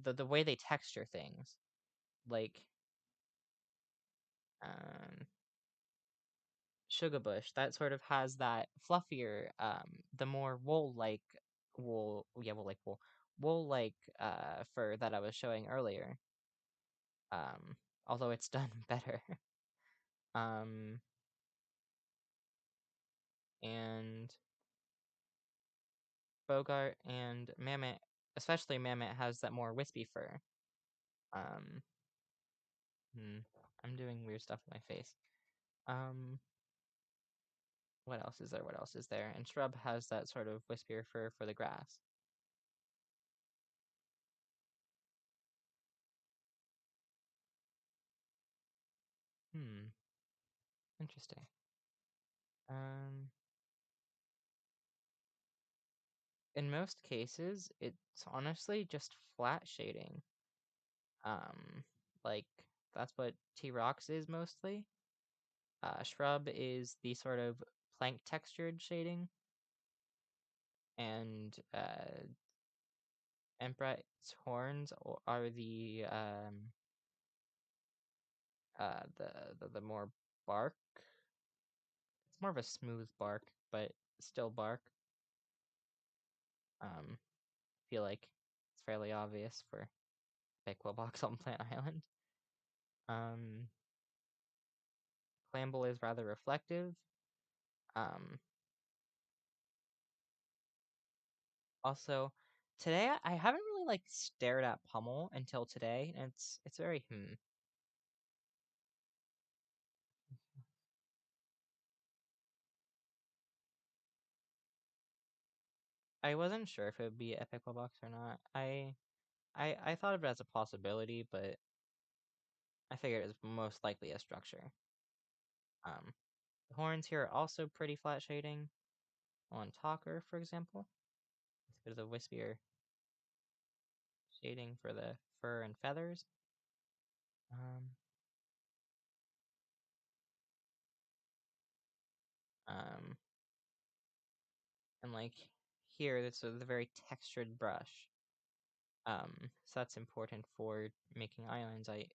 the way they texture things, like um, Sugar Bush, that sort of has that fluffier, the more wool-like wool-like fur that I was showing earlier. Although it's done better. Um, and Bogart and Mammoth, especially Mammoth, has that more wispy fur. Um, I'm doing weird stuff with my face. Um, what else is there? What else is there? And Shrub has that sort of wispier fur for the grass. Interesting. Um, in most cases, it's honestly just flat shading. Um, like that's what T-Rocks is mostly. Shrub is the sort of plank textured shading, and Emperor's horns are the more bark. It's more of a smooth bark, but still bark. Feel like it's fairly obvious for Bakewell Box on Plant Island. Clamble is rather reflective. Um, Also, today I haven't really like stared at Pummel until today, and it's very I wasn't sure if it would be Epic Box or not. I thought of it as a possibility, but I figured it was most likely a structure. The horns here are also pretty flat shading. On Talker, for example, a bit of the wispier shading for the fur and feathers. Um, um, and like here, this is a very textured brush. So that's important for making islands. I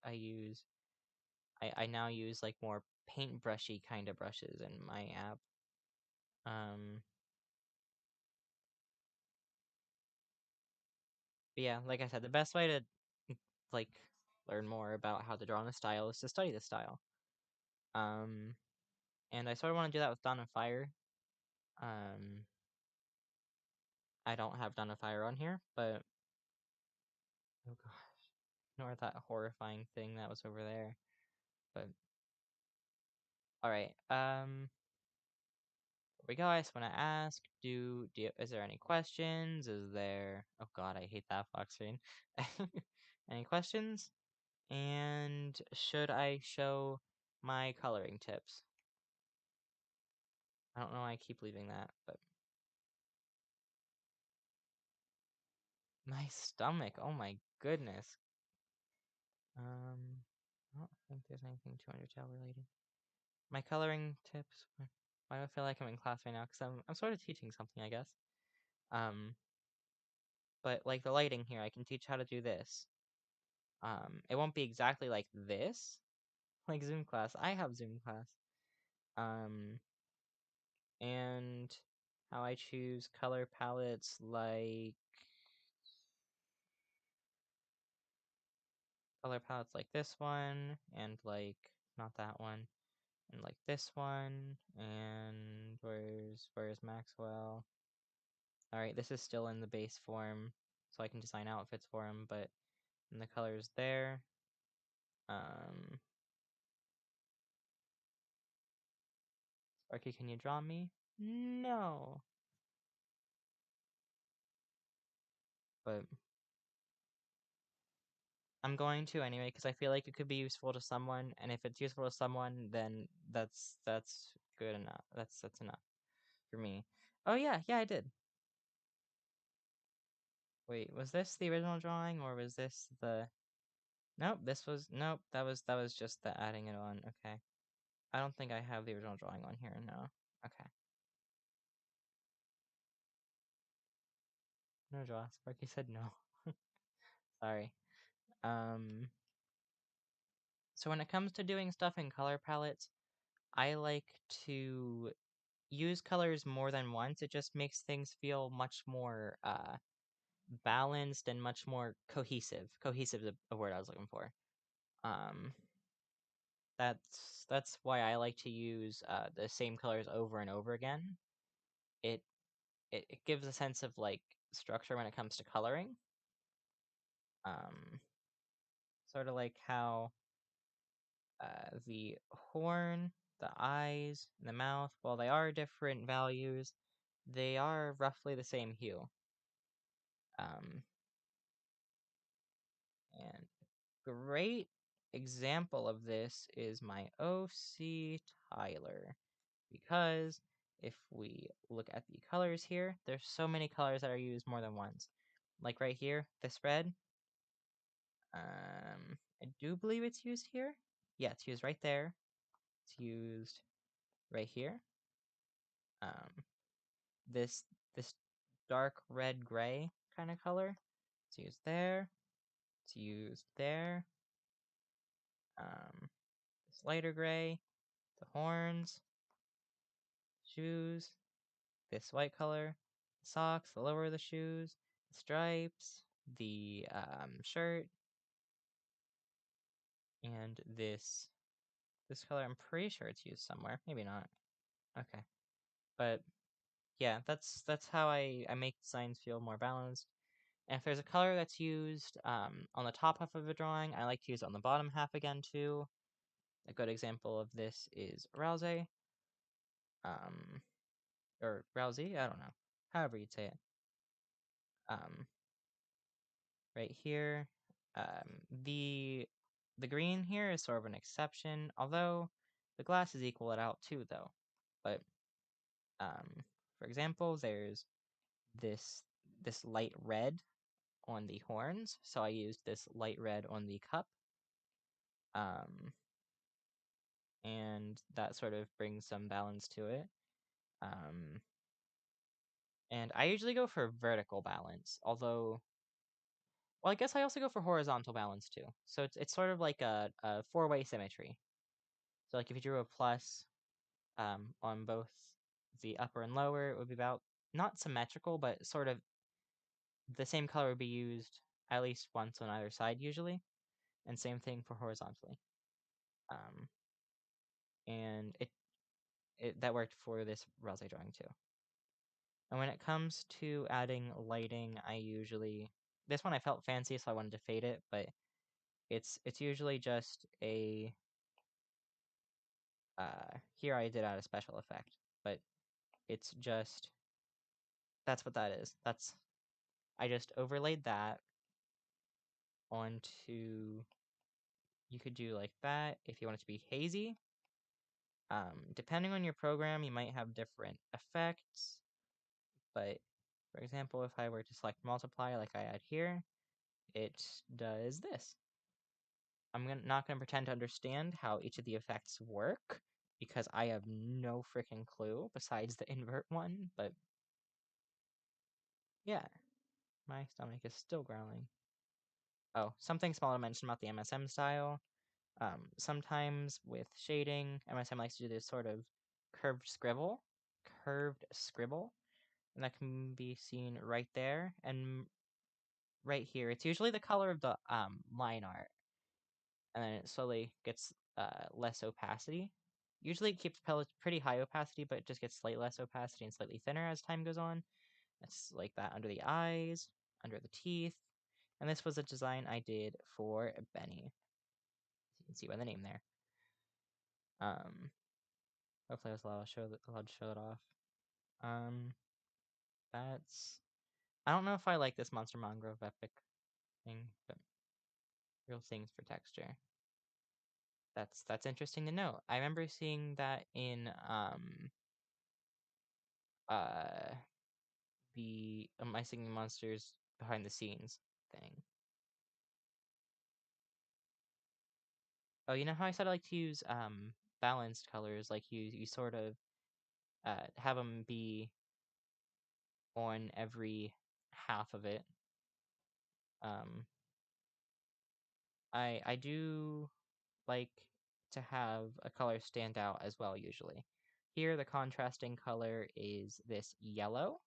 now use like more paintbrushy kind of brushes in my app. But yeah, like I said, the best way to like learn more about how to draw in a style is to study the style. And I sort of want to do that with Dawn of Fire. I don't have Dawn of Fire on here, but oh gosh, ignore that horrifying thing that was over there. But all right, here we go. I just want to ask, is there any questions? Is there? Oh God, I hate that Fox screen. Any questions? And should I show my coloring tips? I don't know why I keep leaving that, but my stomach. Oh my goodness. I don't think there's anything too Undertale related. My coloring tips. Why do I feel like I'm in class right now? Because I'm sort of teaching something, I guess. Um, but like the lighting here, I can teach how to do this. It won't be exactly like this, like Zoom class. I have Zoom class. Um, and how I choose color palettes like this one, and like not that one, and like this one, and where's Maxwell? All right, this is still in the base form, so I can design outfits for him, but in the colors there. Sparky, can you draw me? No. But I'm going to anyway because I feel like it could be useful to someone, and if it's useful to someone, then that's good enough. That's enough for me. Oh yeah, I did. Wait, was this the original drawing or was this the? Nope, that was just the adding it on. Okay. I don't think I have the original drawing on here. No. Okay. No draw. Sparky said no. Sorry. So when it comes to doing stuff in color palettes, I like to use colors more than once. It just makes things feel much more balanced and much more cohesive. Cohesive is a word I was looking for. Um, that's why I like to use the same colors over and over again. It it gives a sense of like structure when it comes to coloring. Um, Sort of like how the horn, the eyes, and the mouth, while they are different values, they are roughly the same hue. Um, and great example of this is my OC Tyler, because if we look at the colors here, there's so many colors that are used more than once. Like right here, this red, I do believe it's used here. Yeah, it's used right there. It's used right here. This this dark red gray kind of color. It's used there. It's used there. This lighter gray, the horns, shoes, this white color, the socks, the lower of the shoes, the stripes, the shirt, and this color. I'm pretty sure it's used somewhere. Maybe not. Okay, but yeah, that's how I make designs feel more balanced. And if there's a color that's used on the top half of a drawing, I like to use it on the bottom half again too. A good example of this is Rousey, or Rousey, I don't know, however you'd say it. Right here, the green here is sort of an exception, although the glasses equal it out too, though. But for example, there's this light red on the horns, so I used this light red on the cup. And that sort of brings some balance to it. And I usually go for vertical balance, although, well, I guess I also go for horizontal balance too. So it's sort of like a four-way symmetry. So like if you drew a plus on both the upper and lower, it would be about not symmetrical, but sort of the same color would be used at least once on either side usually, and same thing for horizontally. And it that worked for this Rosé drawing too. And when it comes to adding lighting, I usually, this one I felt fancy, so I wanted to fade it, but it's usually just a, here I did add a special effect, but it's just, that's what that is. I just overlaid that onto, you could do like that if you want it to be hazy. Depending on your program, you might have different effects, but for example, if I were to select multiply like I had here, it does this. I'm not going to pretend to understand how each of the effects work, because I have no freaking clue besides the invert one, but yeah, my stomach is still growling. Oh, something small to mention about the MSM style. Sometimes with shading, MSM likes to do this sort of curved scribble, and that can be seen right there and right here. It's usually the color of the line art, and then it slowly gets less opacity. Usually it keeps pellets pretty high opacity, but it just gets slightly less opacity and slightly thinner as time goes on. It's like that under the eyes, under the teeth, and this was a design I did for Benny. You can see by the name there. Hopefully I was allowed to show it off. That's, I don't know if I like this Monster Mangrove Epic thing, but real things for texture. That's interesting to know. I remember seeing that in uh the My Singing Monsters behind the scenes thing. Oh, you know how I said I like to use balanced colors, like you sort of have them be on every half of it. I do like to have a color stand out as well usually. Here the contrasting color is this yellow,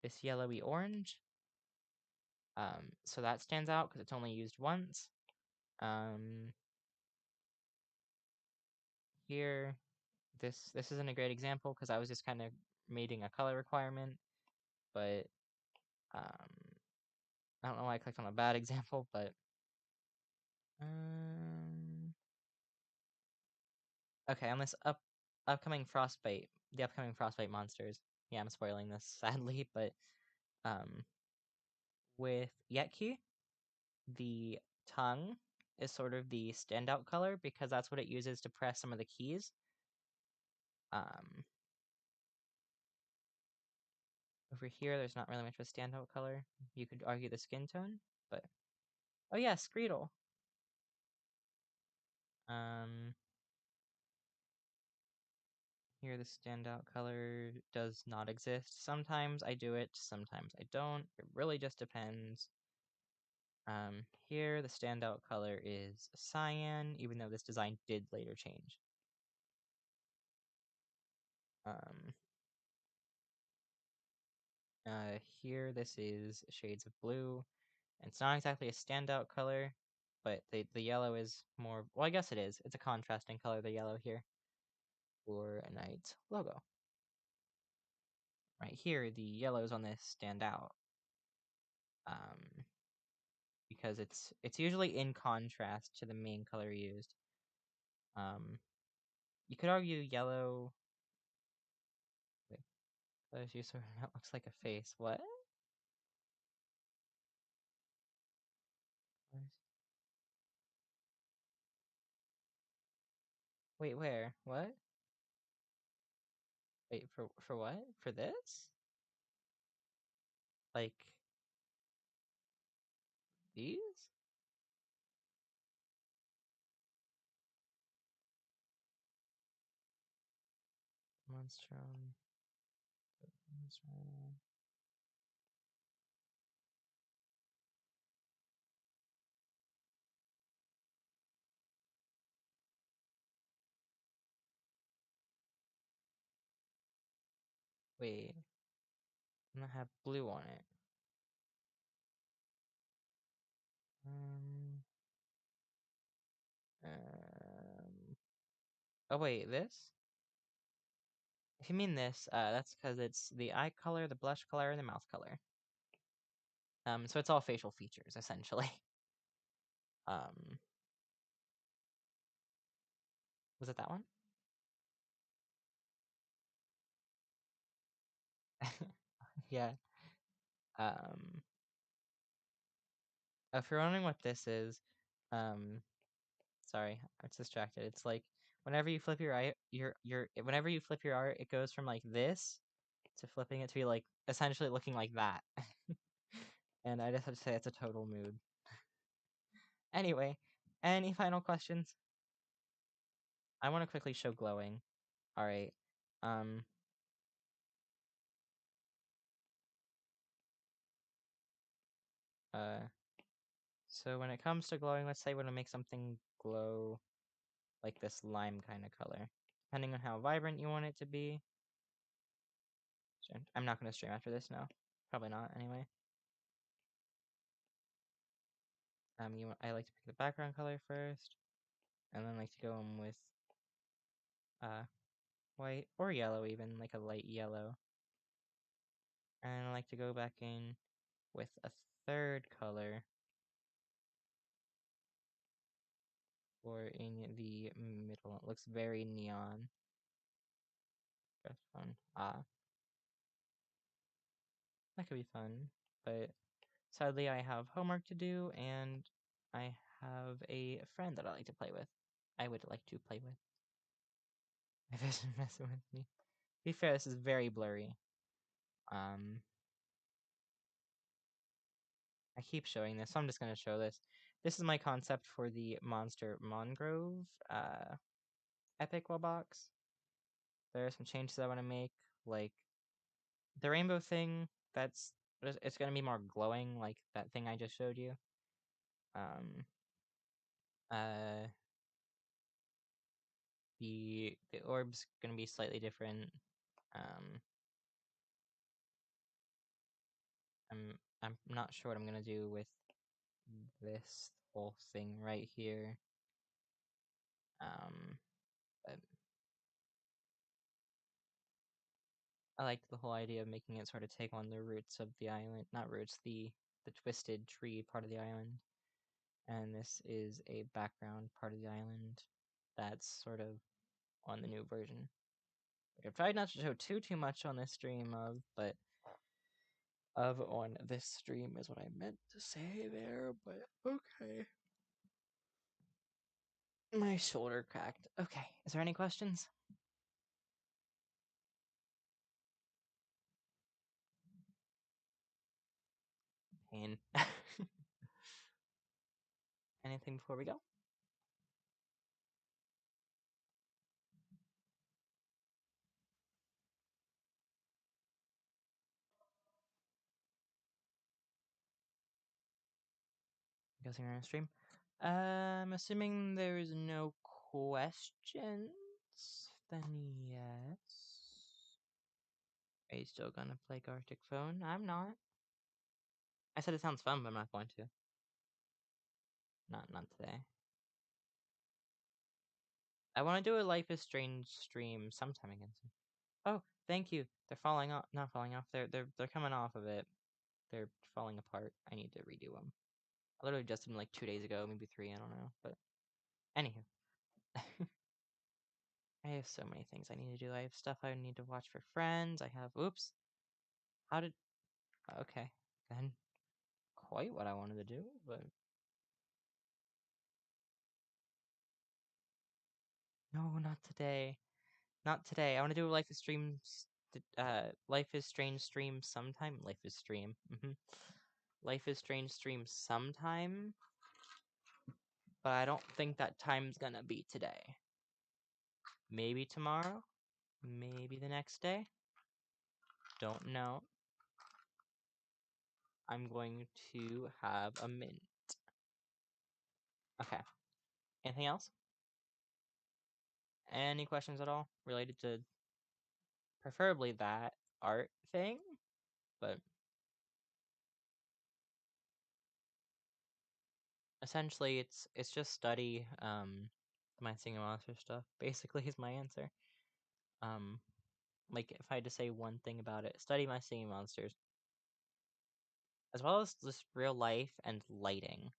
this yellowy orange. So that stands out because it's only used once. Here, this isn't a great example because I was just kind of meeting a color requirement, but I don't know why I clicked on a bad example, but okay, on this upcoming frostbite, the upcoming frostbite monsters. Yeah, I'm spoiling this sadly, but with Yetki, the tongue is sort of the standout color because that's what it uses to press some of the keys. Over here, there's not really much of a standout color. You could argue the skin tone, but oh yeah, Screedle. Here the standout color does not exist. Sometimes I do it, sometimes I don't. It really just depends. Here the standout color is cyan, even though this design did later change. Here this is shades of blue. And it's not exactly a standout color, but the yellow is more, well, I guess it is. It's a contrasting color, the yellow here, for a Knight's logo. Right here, the yellows on this stand out. Because it's usually in contrast to the main color used. You could argue yellow. Wait, colors used so that looks like a face. What? Wait, where? What? Wait, for what? For this? Like these? Monstrum. Wait, I'm gonna have blue on it. Um, oh wait, this? If you mean this, that's because it's the eye color, the blush color, and the mouth color. So it's all facial features, essentially. Was it that one? Yeah. If you're wondering what this is, sorry, I was distracted. It's like whenever you flip your eye, whenever you flip your art, it goes from like this to flipping it to be like essentially looking like that. And I just have to say it's a total mood. Anyway, any final questions? I want to quickly show glowing. All right. So when it comes to glowing, let's say we want to make something glow like this lime kind of color, depending on how vibrant you want it to be. I'm not going to stream after this now. Probably not, anyway. I like to pick the background color first, and then like to go in with white or yellow, even like a light yellow. And I like to go back in with a third color or in the middle. It looks very neon. That's fun. That could be fun, but sadly I have homework to do and I have a friend that I like to play with. I would like to play with. If it's messing with me. To be fair, this is very blurry. I keep showing this, so I'm just going to show this. This is my concept for the Monster Mongrove Epic Wall box. There are some changes I want to make, like the rainbow thing. It's going to be more glowing, like that thing I just showed you. The orb's gonna be slightly different. I'm not sure what I'm gonna do with this whole thing right here. But I liked the whole idea of making it sort of take on the roots of the island, not roots, the twisted tree part of the island. And this is a background part of the island that's sort of on the new version. I've tried not to show too much on this stream of, but of on this stream is what I meant to say there, but okay. My shoulder cracked. Okay, is there any questions? Pain. Anything before we go? Guessing we're on stream. I'm assuming there is no questions. Then yes. Are you still gonna play Gartic Phone? I'm not. I said it sounds fun, but I'm not going to. Not today. I want to do a Life is Strange stream sometime again soon. Oh, thank you. They're falling off. Not falling off. They're coming off of it. They're falling apart. I need to redo them. I literally just did them like 2 days ago, maybe 3. I don't know. But anywho, I have so many things I need to do. I have stuff I need to watch for friends. I have. Oops. How did? Okay, then quite what I wanted to do, but no, not today. Not today. I want to do a Life is Streams. Life is Strange stream sometime. Life is stream. Life is Strange stream sometime, but I don't think that time's gonna be today. Maybe tomorrow. Maybe the next day. Don't know. I'm going to have a mint. Okay. Anything else? Any questions at all related to preferably that art thing? But essentially it's just study my singing monster stuff basically is my answer. Like if I had to say one thing about it, study my singing monsters as well as just real life and lighting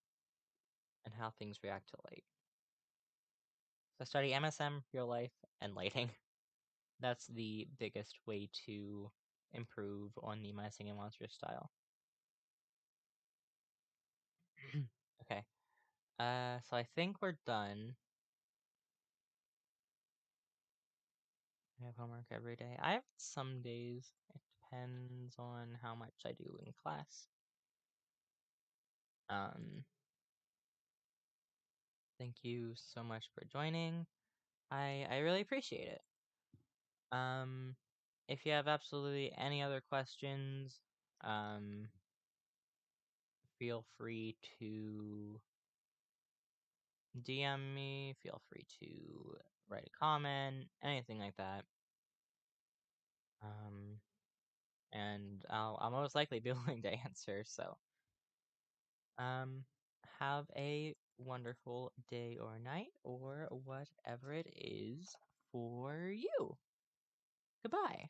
and how things react to light. So study MSM, real life, and lighting. That's the biggest way to improve on the my singing monster style. Okay. So I think we're done. I have homework every day. I have some days. It depends on how much I do in class. Thank you so much for joining. I really appreciate it. If you have absolutely any other questions, feel free to DM me, feel free to write a comment, anything like that. And I'll most likely be willing to answer, so have a wonderful day or night or whatever it is for you. Goodbye.